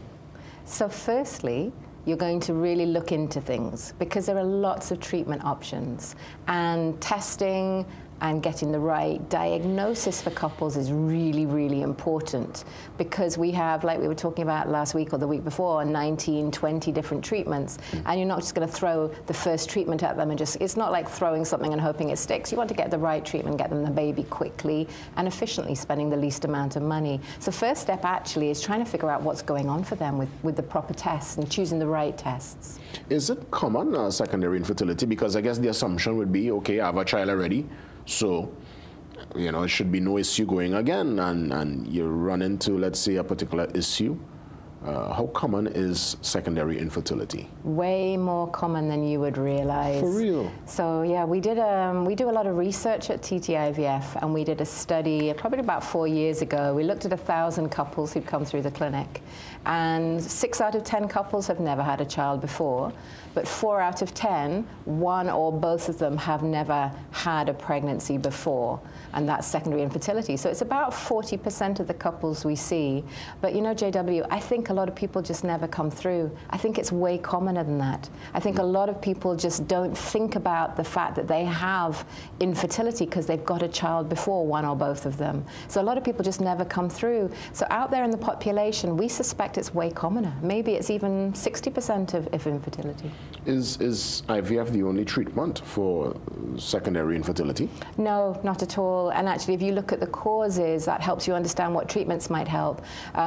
So firstly, you're going to really look into things because there are lots of treatment options, and testing and getting the right diagnosis for couples is really, really important, because we have, like we were talking about last week or the week before, 19, 20 different treatments, and you're not just going to throw the first treatment at them and just, it's not like throwing something and hoping it sticks. You want to get the right treatment, get them the baby quickly and efficiently, spending the least amount of money. So first step actually is trying to figure out what's going on for them with the proper tests and choosing the right tests.
Is it common, secondary infertility? Because I guess the assumption would be, okay, I have a child already, so, you know, it should be no issue going again, and you run into, let's say, a particular issue. How common is secondary infertility?
Way more common than you would realize.
For real?
So yeah, we do a lot of research at TTIVF, and we did a study probably about 4 years ago. We looked at 1,000 couples who'd come through the clinic, and 6 out of 10 couples have never had a child before, but 4 out of 10, one or both of them have never had a pregnancy before, and that's secondary infertility. So it's about 40% of the couples we see. But you know, JW, I think a lot of people just never come through. I think it's way commoner than that. I think a lot of people just don't think about the fact that they have infertility because they've got a child before, one or both of them. So a lot of people just never come through. So out there in the population, we suspect it's way commoner. Maybe it's even 60% of infertility.
Is IVF the only treatment for secondary infertility?
No, not at all. And actually, if you look at the causes, that helps you understand what treatments might help.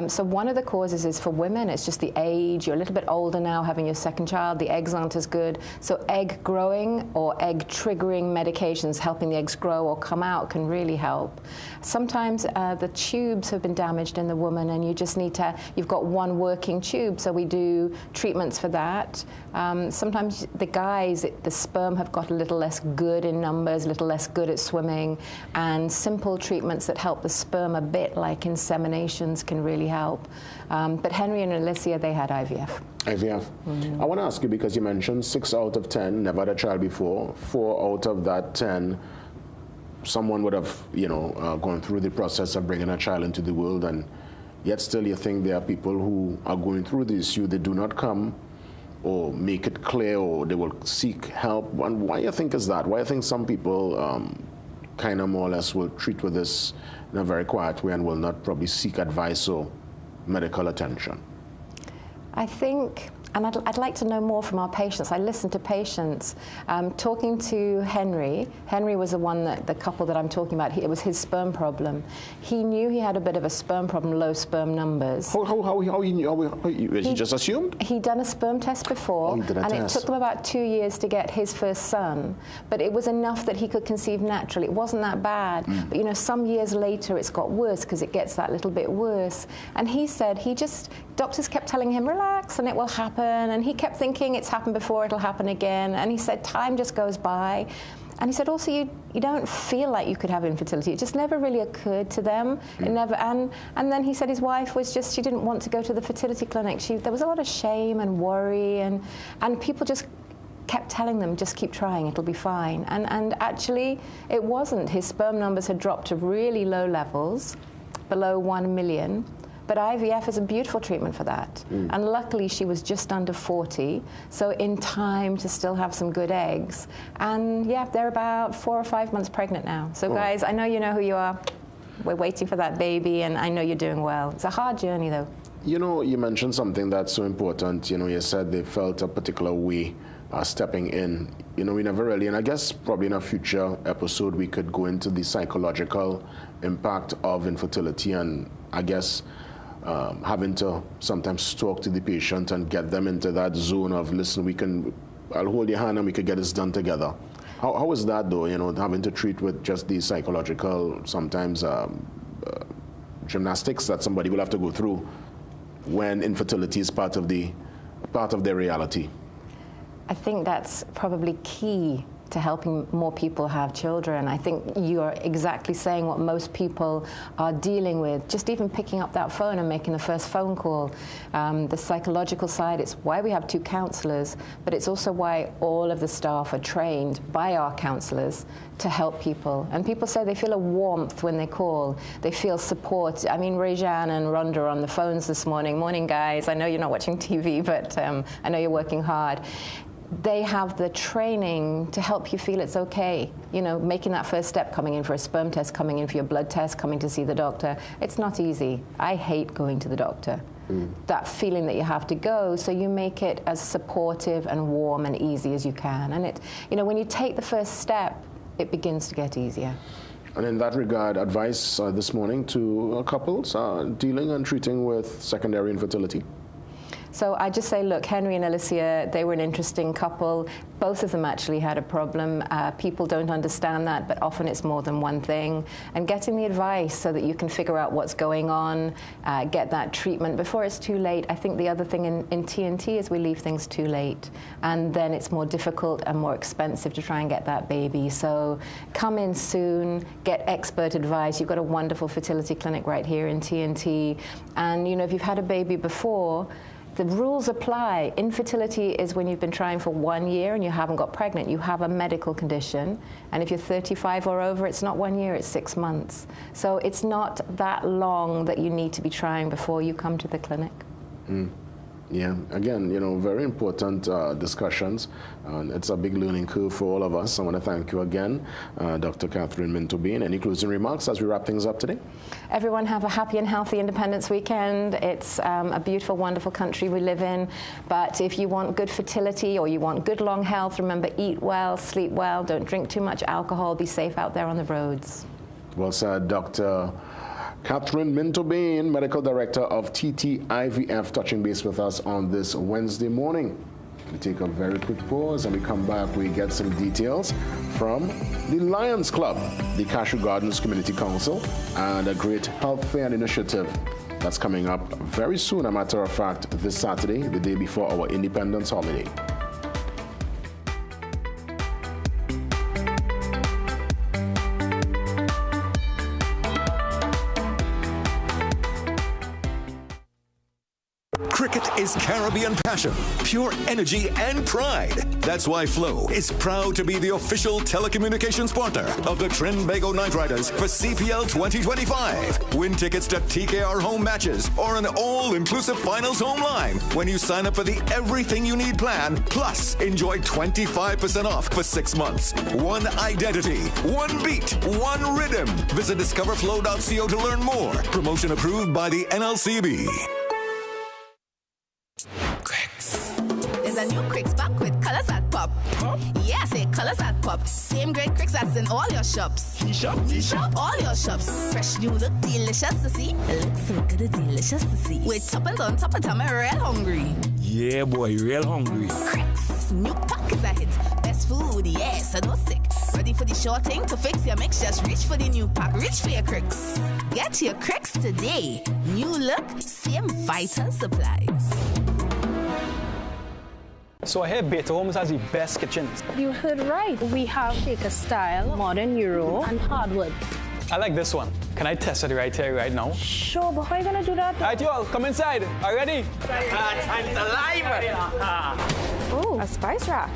So one of the causes is for women, it's just the age. You're a little bit older now, having your second child, the eggs aren't as good. So egg growing or egg triggering medications, helping the eggs grow or come out, can really help. Sometimes the tubes have been damaged in the woman, and you just need to, you've got one working tube, so we do treatments for that. Sometimes the guys, the sperm have got a little less good in numbers, a little less good at swimming, and simple treatments that help the sperm a bit, like inseminations, can really help. But Henry and Alicia, they had IVF.
IVF. Mm-hmm. I want to ask you, because you mentioned 6 out of 10 never had a child before. 4 out of that 10, someone would have, you know, gone through the process of bringing a child into the world, and yet still you think there are people who are going through the issue, they do not come or make it clear, or they will seek help. And why you think is that? Why you think some people kind of more or less will treat with this in a very quiet way and will not probably seek advice or medical attention?
I think And I'd like to know more from our patients. I listen to patients. Talking to Henry was the one that, the couple that I'm talking about, it was his sperm problem. He knew he had a bit of a sperm problem, low sperm numbers.
He just assumed?
He'd done a sperm test before, it took them about 2 years to get his first son, but it was enough that he could conceive naturally. It wasn't that bad, but you know, some years later it's got worse because it gets that little bit worse. And he said doctors kept telling him, relax and it will happen, and he kept thinking it's happened before, it'll happen again, and he said time just goes by. And he said also you don't feel like you could have infertility. It just never really occurred to them. It never, and then he said his wife was just, she didn't want to go to the fertility clinic. There was a lot of shame and worry, and people just kept telling them, just keep trying, it'll be fine. And actually it wasn't. His sperm numbers had dropped to really low levels, below 1 million. But IVF is a beautiful treatment for that. And luckily she was just under 40, so in time to still have some good eggs. And yeah, they're about 4 or 5 months pregnant now. So guys, I know you know who you are. We're waiting for that baby, and I know you're doing well. It's a hard journey though.
You know, you mentioned something that's so important. You know, you said they felt a particular way stepping in. You know, we never really, and I guess probably in a future episode we could go into the psychological impact of infertility, and I guess having to sometimes talk to the patient and get them into that zone of, listen, I'll hold your hand and we could get this done together. How is that though, you know, having to treat with just the psychological, sometimes gymnastics that somebody will have to go through when infertility is part of their reality?
I think that's probably key to helping more people have children. I think you're exactly saying what most people are dealing with. Just even picking up that phone and making the first phone call. The psychological side, it's why we have 2 counselors, but it's also why all of the staff are trained by our counselors to help people. And people say they feel a warmth when they call. They feel support. I mean, Rejan and Rhonda are on the phones this morning. Morning, guys. I know you're not watching TV, but I know you're working hard. They have the training to help you feel it's okay. You know, making that first step, coming in for a sperm test, coming in for your blood test, coming to see the doctor. It's not easy. I hate going to the doctor. That feeling that you have to go, so you make it as supportive and warm and easy as you can. And it, you know, when you take the first step, it begins to get easier.
And in that regard, advice this morning to couples dealing and treating with secondary infertility?
So I just say, look, Henry and Alicia, they were an interesting couple. Both of them actually had a problem. People don't understand that, but often it's more than one thing. And getting the advice so that you can figure out what's going on, get that treatment before it's too late. I think the other thing in TNT is we leave things too late, and then it's more difficult and more expensive to try and get that baby. So come in soon, get expert advice. You've got a wonderful fertility clinic right here in TNT. And you know, if you've had a baby before, the rules apply. Infertility is when you've been trying for 1 year and you haven't got pregnant. You have a medical condition. And if you're 35 or over, it's not 1 year, it's 6 months. So it's not that long that you need to be trying before you come to the clinic.
Yeah, again, you know, very important discussions. It's a big learning curve for all of us. I want to thank you again, Dr. Catherine Minto-Bean. Any closing remarks as we wrap things up today?
Everyone have a happy and healthy Independence Weekend. It's a beautiful, wonderful country we live in. But if you want good fertility or you want good long health, remember, eat well, sleep well, don't drink too much alcohol, be safe out there on the roads.
Well said, Dr. Catherine Minto-Bean, Medical Director of TT-IVF, touching base with us on this Wednesday morning. We take a very quick pause, and we come back, we get some details from the Lions Club, the Cashew Gardens Community Council, and a great health fair initiative that's coming up very soon, a matter of fact, this Saturday, the day before our Independence holiday.
Cricket is Caribbean passion, pure energy and pride. That's why Flow is proud to be the official telecommunications partner of the Tobago Knight Riders for CPL 2025. Win tickets to TKR home matches or an all-inclusive finals home line when you sign up for the Everything You Need plan. Plus, enjoy 25% off for 6 months. One identity, one beat, one rhythm. Visit discoverflow.co to learn more. Promotion approved by the NLCB.
up. Same great cricks that's in all your shops.
T-shop?
All your shops. Fresh new look, delicious to see. It looks so good, it's delicious to see. With toppings on top of time, I'm real hungry.
Yeah, boy, real hungry.
Cricks, new pack is a hit. Best food, yeah, so no sick. Ready for the shorting to fix your mix? Just reach for the new pack, reach for your cricks. Get your cricks today. New look, same vital supplies.
So I hear Beta Homes has the best kitchens.
You heard right. We have Shaker style, modern Euro, and hardwood.
I like this one. Can I test it right here, right now?
Sure, but how are you gonna do that?
All right, you all, come inside. Are you ready?
Time's alive!
Oh, a spice rack.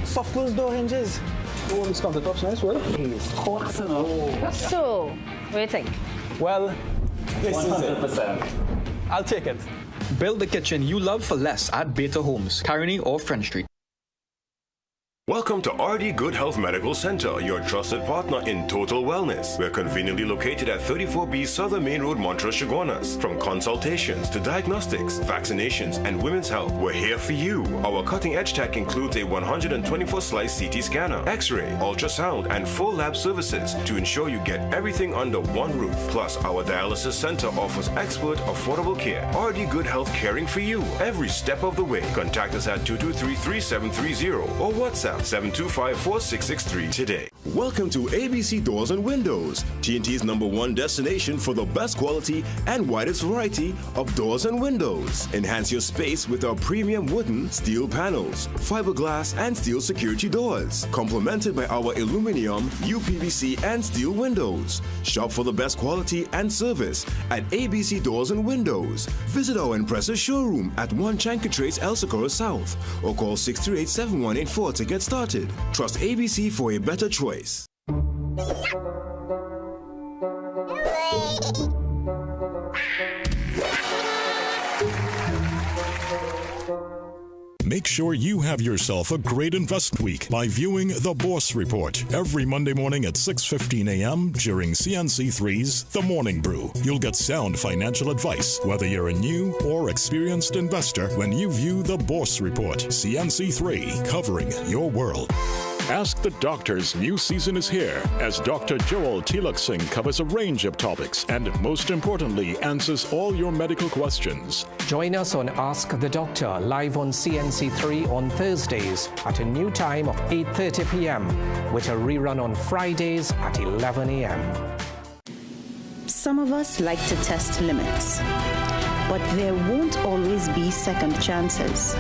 Soft close door hinges. Oh, this countertop's nice, well.
It's hot, you know.
So, what do you think?
Well, this
100%.
is it. I'll take it.
Build the kitchen you love for less at Beta Homes, Carney or French Street.
Welcome to RD Good Health Medical Center, your trusted partner in total wellness. We're conveniently located at 34B Southern Main Road, Montrose, Chaguanas. From consultations to diagnostics, vaccinations, and women's health, we're here for you. Our cutting-edge tech includes a 124-slice CT scanner, X-ray, ultrasound, and full lab services to ensure you get everything under one roof. Plus, our dialysis center offers expert, affordable care. RD Good Health, caring for you every step of the way. Contact us at 223-3730 or WhatsApp 725-4663 today.
Welcome to ABC Doors and Windows, TNT's #1 destination for the best quality and widest variety of doors and windows. Enhance your space with our premium wooden, steel panels, fiberglass, and steel security doors, complemented by our aluminum, UPVC, and steel windows. Shop for the best quality and service at ABC Doors and Windows. Visit our impressive showroom at 1 Chancatrace, El Socorro South, or call 638-7184 to get started. Trust ABC for a better choice.
Make sure you have yourself a great investment week by viewing The Bourse Report every Monday morning at 6:15 a.m. during CNC3's The Morning Brew. You'll get sound financial advice, whether you're a new or experienced investor, when you view The Bourse Report. CNC3, covering your world. Ask the Doctor's new season is here as Dr. Joel Tilak Singh covers a range of topics and, most importantly, answers all your medical questions.
Join us on Ask the Doctor live on CNC3 on Thursdays at a new time of 8:30 p.m. with a rerun on Fridays at 11 a.m.
Some of us like to test limits, but there won't always be second chances.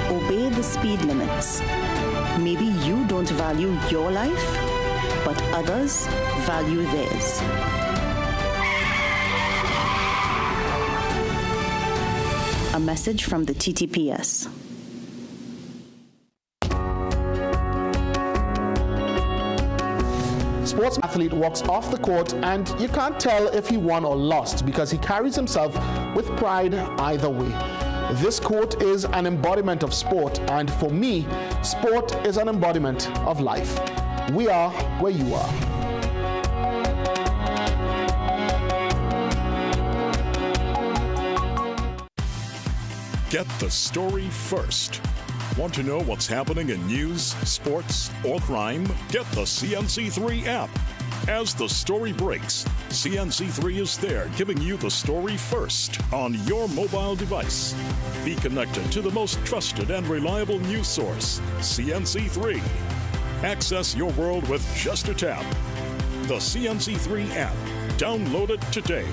Obey the speed limits. Maybe you don't value your life, but others value theirs. A message from the TTPS.
Sports athlete walks off the court and you can't tell if he won or lost because he carries himself with pride either way. This quote is an embodiment of sport, and for me, sport is an embodiment of life. We are where you are.
Get the story first. Want to know what's happening in news, sports, or crime? Get the CNC3 app. As the story breaks, CNC3 is there giving you the story first on your mobile device. Be connected to the most trusted and reliable news source, CNC3. Access your world with just a tap. The CNC3 app. Download it today.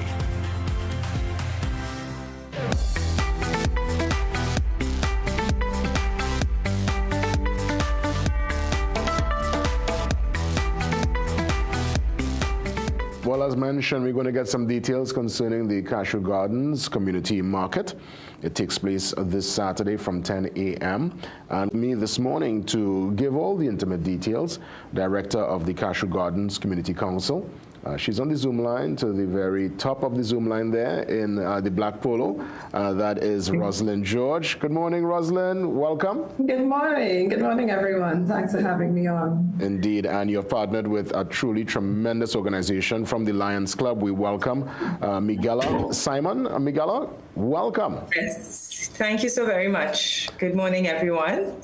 Well, as mentioned, we're going to get some details concerning the Cashew Gardens Community Market. It takes place this Saturday from 10 a.m. And me this morning to give all the intimate details, Director of the Cashew Gardens Community Council. She's on the Zoom line, to the very top of the Zoom line there in the black polo. That is Rosalind George. Good morning, Rosalind. Welcome.
Good morning. Good morning, everyone. Thanks for having me on.
Indeed, and you've partnered with a truly tremendous organization from the Lions Club. We welcome Miguela Simon. Miguela, welcome.
Yes, thank you so very much. Good morning, everyone.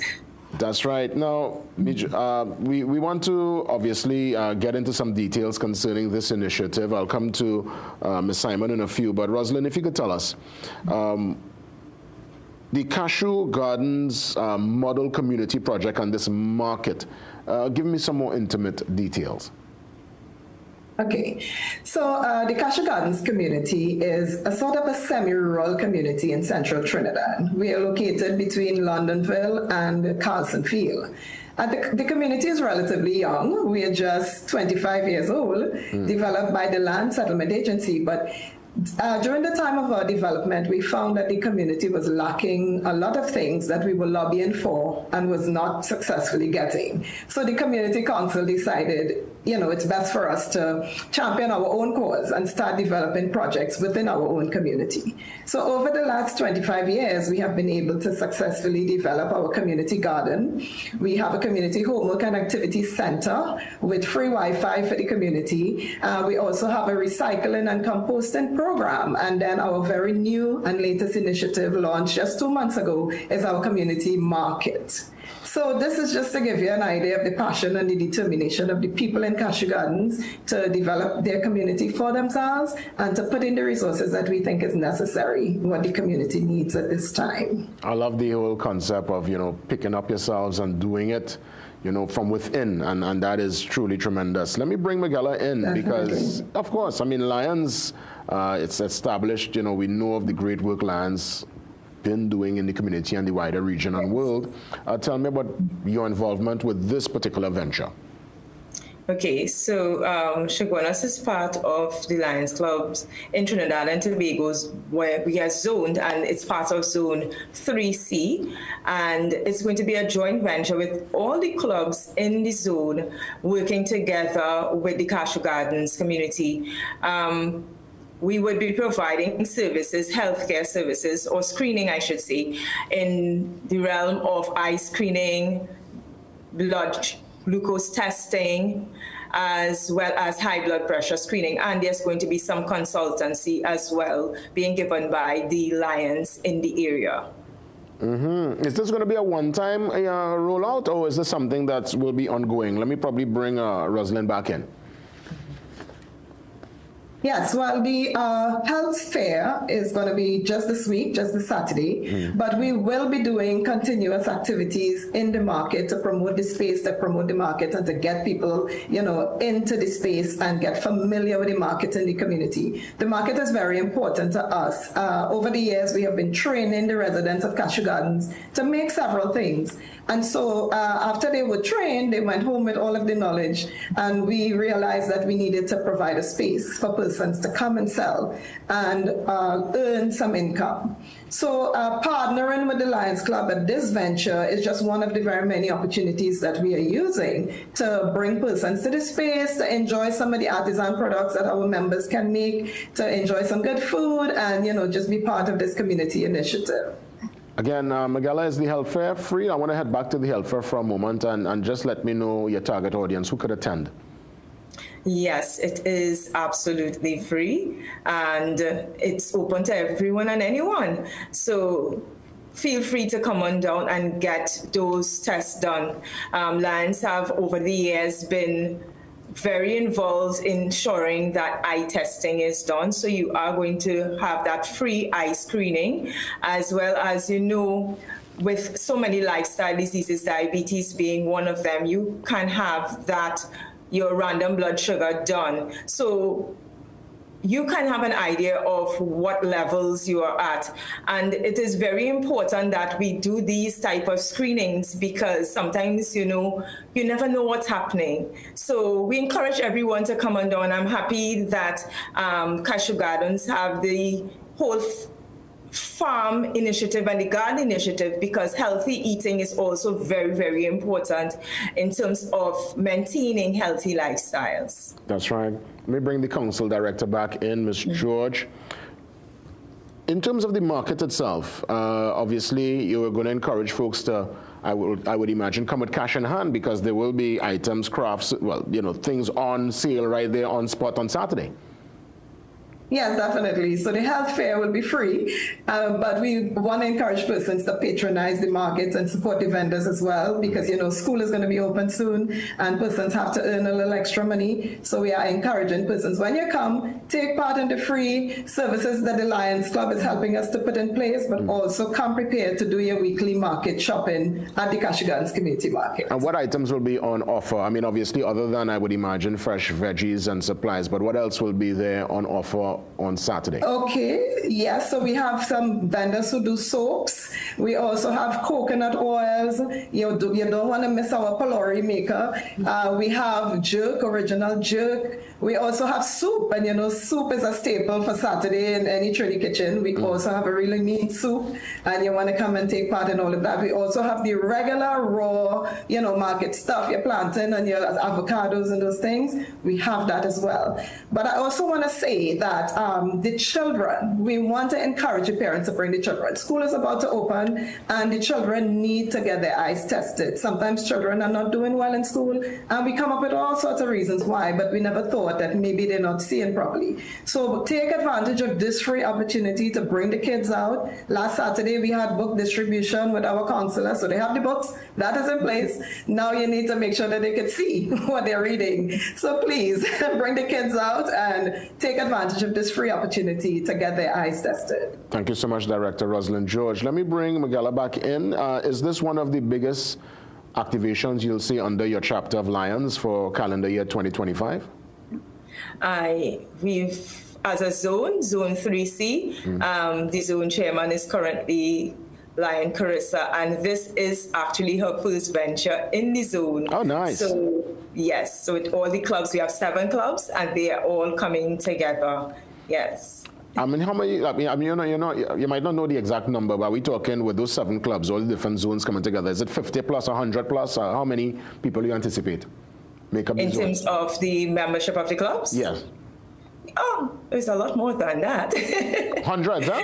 That's right. Now, we want to obviously get into some details concerning this initiative. I'll come to Ms. Simon in a few, but Rosalind, if you could tell us, the Cashew Gardens Model Community Project and this market, give me some more intimate details.
Okay, so the Cashew Gardens community is a sort of a semi-rural community in central Trinidad. We are located between Londonville and Carlson Field. The community is relatively young. We are just 25 years old, developed by the Land Settlement Agency, but during the time of our development, we found that the community was lacking a lot of things that we were lobbying for and was not successfully getting. So the Community Council decided, you know, it's best for us to champion our own cause and start developing projects within our own community. So over the last 25 years, we have been able to successfully develop our community garden. We have a community homework and activity center with free Wi-Fi for the community. We also have a recycling and composting program. And then our very new and latest initiative launched just 2 months ago is our community market. So this is just to give you an idea of the passion and the determination of the people in Cashew Gardens to develop their community for themselves and to put in the resources that we think is necessary, what the community needs at this time.
I love the whole concept of, you know, picking up yourselves and doing it, you know, from within, and that is truly tremendous. Let me bring Miguela in. Definitely. Because, of course, I mean, Lions, it's established, you know, we know of the great work Lions been doing in the community and the wider region and world. Tell me about your involvement with this particular venture.
Okay, so Chaguanas is part of the Lions Clubs in Trinidad and Tobago, where we are zoned, and it's part of Zone 3C, and it's going to be a joint venture with all the clubs in the zone working together with the Cashew Gardens community. We would be providing services, healthcare services, or screening, I should say, in the realm of eye screening, blood glucose testing, as well as high blood pressure screening. And there's going to be some consultancy as well being given by the Lions in the area.
Is this going to be a one-time rollout, or is this something that will be ongoing? Let me probably bring Rosalind back in.
Yes, well, the health fair is going to be just this week, just this Saturday, but we will be doing continuous activities in the market to promote the space, to promote the market, and to get people, you know, into the space and get familiar with the market in the community. The market is very important to us. Over the years, we have been training the residents of Cashew Gardens to make several things. And so after they were trained, they went home with all of the knowledge, and we realized that we needed to provide a space for persons to come and sell and earn some income. So partnering with the Lions Club at this venture is just one of the very many opportunities that we are using to bring persons to the space, to enjoy some of the artisan products that our members can make, to enjoy some good food, and, you know, just be part of this community initiative.
Again, Miguela, is the health fair free? I want to head back to the health fair for a moment and just let me know your target audience. Who could attend?
Yes, it is absolutely free, and it's open to everyone and anyone. So feel free to come on down and get those tests done. Lions have, over the years, been very involved in ensuring that eye testing is done. So you are going to have that free eye screening, as well as, you know, with so many lifestyle diseases, diabetes being one of them, you can have that, your random blood sugar done. So you can have an idea of what levels you are at. And it is very important that we do these type of screenings, because sometimes, you know, you never know what's happening. So we encourage everyone to come on down. I'm happy that Cashew Gardens have the whole farm initiative and the garden initiative, because healthy eating is also very, very important in terms of maintaining healthy lifestyles.
That's right. Let me bring the council director back in, Ms. George. In terms of the market itself, obviously you are going to encourage folks to, I would imagine, come with cash in hand, because there will be items, crafts, well, you know, things on sale right there on spot on Saturday.
Yes, definitely. So the health fair will be free, but we want to encourage persons to patronize the markets and support the vendors as well, because, school is going to be open soon and persons have to earn a little extra money. So we are encouraging persons, when you come, take part in the free services that the Lions Club is helping us to put in place, but also come prepared to do your weekly market shopping at the Cashew Gardens Community Market.
And what items will be on offer? I mean, obviously, other than, I would imagine, fresh veggies and supplies, but what else will be there on offer on Saturday?
Okay, yes, so we have some vendors who do soaps. We also have coconut oils. You don't want to miss our Polori maker. We have jerk, original jerk. We also have soup, and soup is a staple for Saturday in any Trinity kitchen. We also have a really neat soup, and you want to come and take part in all of that. We also have the regular raw, market stuff, your plantain and your avocados and those things. We have that as well. But I also want to say that the children, we want to encourage the parents to bring the children. School is about to open, and the children need to get their eyes tested. Sometimes children are not doing well in school, and we come up with all sorts of reasons why, but we never thought that maybe they're not seeing properly. So take advantage of this free opportunity to bring the kids out. Last Saturday, we had book distribution with our counselor, so they have the books. That is in place. Now you need to make sure that they can see what they're reading. So please bring the kids out and take advantage of this free opportunity to get their eyes tested.
Thank you so much, Director Rosalind George. Let me bring Miguel back in. Is this one of the biggest activations you'll see under your chapter of Lions for calendar year 2025?
We've, as a zone 3C, the zone chairman is currently Lion Carissa, and this is actually her first venture in the zone.
Oh, nice.
So, yes, so with all the clubs, we have 7 clubs, and they are all coming together. Yes.
I mean, how many? You might not know the exact number, but we're talking with those 7 clubs, all the different zones coming together. Is it 50 plus, 100 plus? How many people do you anticipate make up?
In terms of the membership of the clubs?
Yes.
Oh, it's a lot more than that.
Hundreds, huh?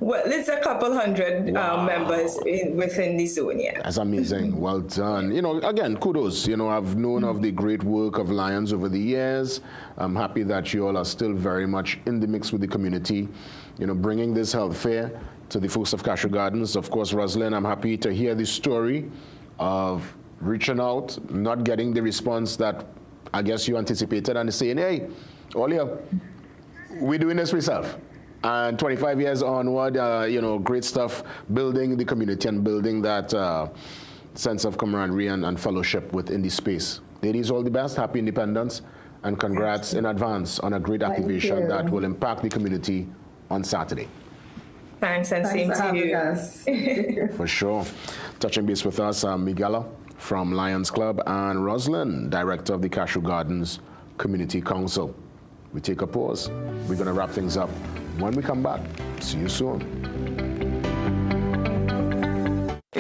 Well, it's a couple hundred members within the zone, yeah.
That's amazing. Well done. Again, kudos. I've known of the great work of Lions over the years. I'm happy that you all are still very much in the mix with the community, bringing this health fair to the folks of Cashew Gardens. Of course, Rosalind, I'm happy to hear the story of reaching out, not getting the response that I guess you anticipated, and saying, hey, Olia, we're doing this myself. And 25 years onward, great stuff, building the community and building that sense of camaraderie and fellowship within the space. Ladies, all the best, happy independence, and congrats in advance on a great activation that will impact the community on Saturday.
Thanks, and same to you.
For sure. Touching base with us, Miguela from Lions Club, and Rosalind, Director of the Cashew Gardens Community Council. We take a pause. We're going to wrap things up. When we come back, see you soon.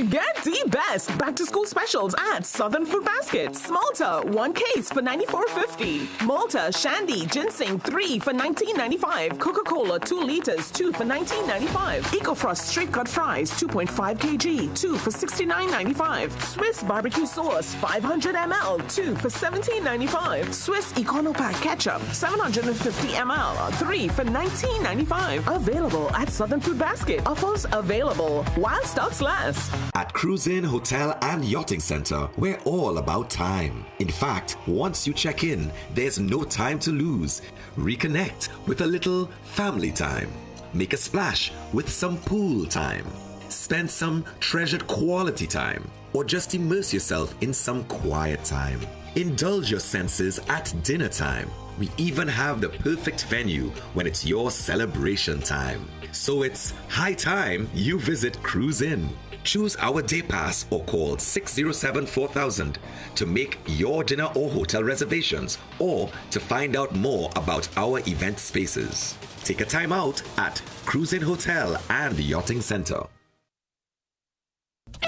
Get the best back-to-school specials at Southern Food Basket. Malta, 1 case for $94.50. Malta, Shandy, Ginseng, 3 for $19.95. Coca-Cola, 2 liters, 2 for $19.95. EcoFrost straight cut fries, 2.5 kg, 2 for $69.95. Swiss barbecue sauce, 500 ml, 2 for $17.95. Swiss Econopack ketchup, 750 ml, 3 for $19.95. Available at Southern Food Basket. Offers available while stocks last.
At Cruise Inn Hotel and Yachting Center, we're all about time. In fact, once you check in, there's no time to lose. Reconnect with a little family time. Make a splash with some pool time. Spend some treasured quality time. Or just immerse yourself in some quiet time. Indulge your senses at dinner time. We even have the perfect venue when it's your celebration time. So it's high time you visit Cruise Inn. Choose our day pass or call 607-4000 to make your dinner or hotel reservations or to find out more about our event spaces. Take a time out at Cruise Inn Hotel and Yachting Center.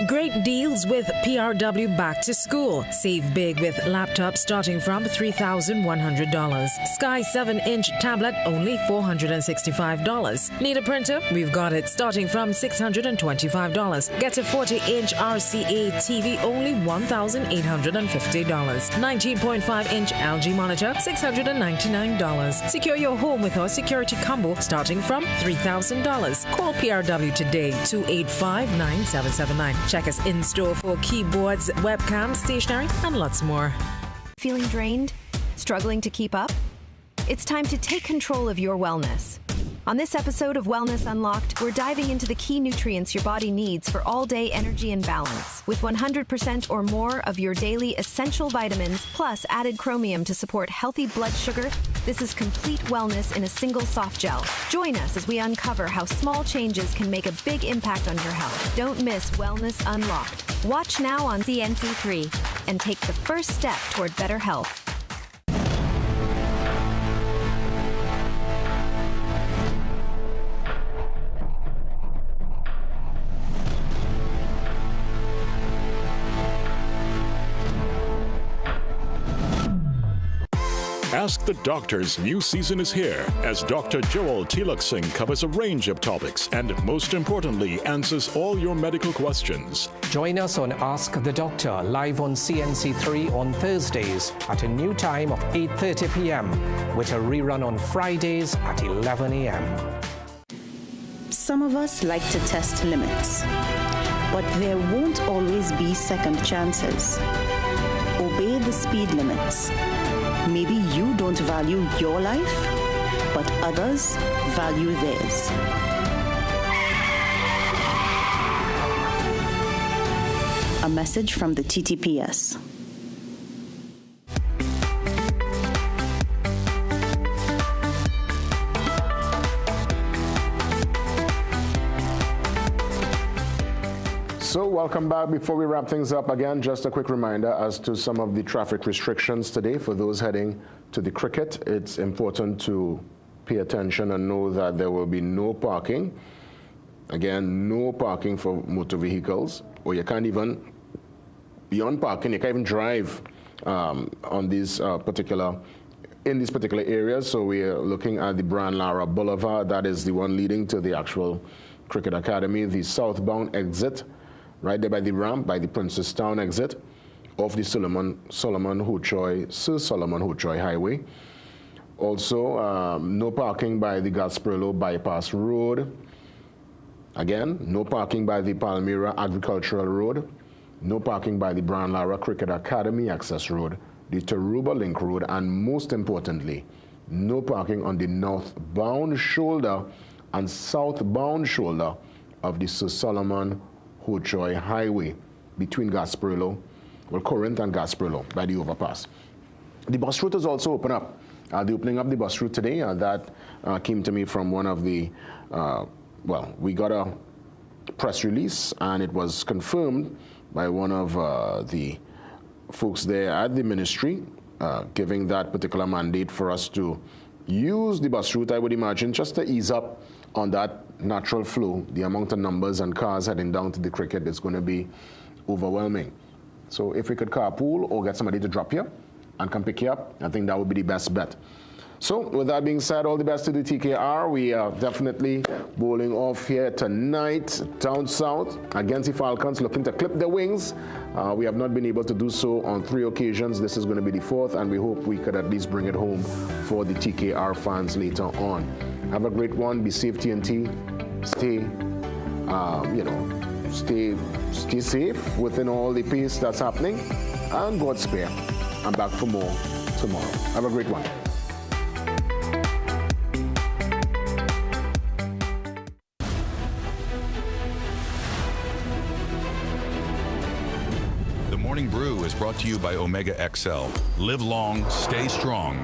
Great deals with PRW Back to School. Save big with laptops starting from $3,100. Sky 7-inch tablet only $465. Need a printer? We've got it starting from $625. Get a 40-inch RCA TV only $1,850. 19.5-inch LG monitor $699. Secure your home with our security combo starting from $3,000. Call PRW today 285-9779. Check us in store for keyboards, webcams, stationery, and lots more.
Feeling drained? Struggling to keep up? It's time to take control of your wellness. On this episode of Wellness Unlocked, we're diving into the key nutrients your body needs for all-day energy and balance. With 100% or more of your daily essential vitamins, plus added chromium to support healthy blood sugar, this is complete wellness in a single soft gel. Join us as we uncover how small changes can make a big impact on your health. Don't miss Wellness Unlocked. Watch now on CNC3 and take the first step toward better health.
Ask the Doctor's new season is here as Dr. Joel Tilak Singh covers a range of topics and, most importantly, answers all your medical questions.
Join us on Ask the Doctor live on CNC3 on Thursdays at a new time of 8:30 p.m. with a rerun on Fridays at 11 a.m.
Some of us like to test limits, but there won't always be second chances. Obey the speed limits. Maybe you don't value your life, but others value theirs. A message from the TTPS.
So welcome back. Before we wrap things up, again, just a quick reminder as to some of the traffic restrictions today for those heading to the cricket. It's important to pay attention and know that there will be no parking. Again, no parking for motor vehicles, or you can't even, beyond parking, you can't even drive in these particular areas. So we are looking at the Brian Lara Boulevard. That is the one leading to the actual cricket academy. The southbound exit, right there by the ramp, by the Princestown exit of the Sir Solomon Hochoy Highway. Also, no parking by the Gasparilla Bypass Road. Again, no parking by the Palmyra Agricultural Road. No parking by the Brian Lara Cricket Academy Access Road, the Taruba Link Road, and most importantly, no parking on the northbound shoulder and southbound shoulder of the Sir Solomon Hochoy Highway between Gasparilla, Corinth and Gasparilla by the overpass. The bus route is also open up. The opening up the bus route today, that came to me from one of the, we got a press release and it was confirmed by one of the folks there at the ministry, giving that particular mandate for us to use the bus route, I would imagine, just to ease up on that natural flow. The amount of numbers and cars heading down to the cricket is going to be overwhelming. So if we could carpool or get somebody to drop you and come pick you up, I think that would be the best bet. So with that being said, all the best to the TKR. We are definitely bowling off here tonight down south against the Falcons, looking to clip their wings. We have not been able to do so on 3 occasions. This is going to be the 4th, and we hope we could at least bring it home for the TKR fans later on. Have a great one. Be safe, TNT. Stay safe within all the pace that's happening. And God spare. I'm back for more tomorrow. Have a great one.
The Morning Brew is brought to you by Omega XL. Live long, stay strong.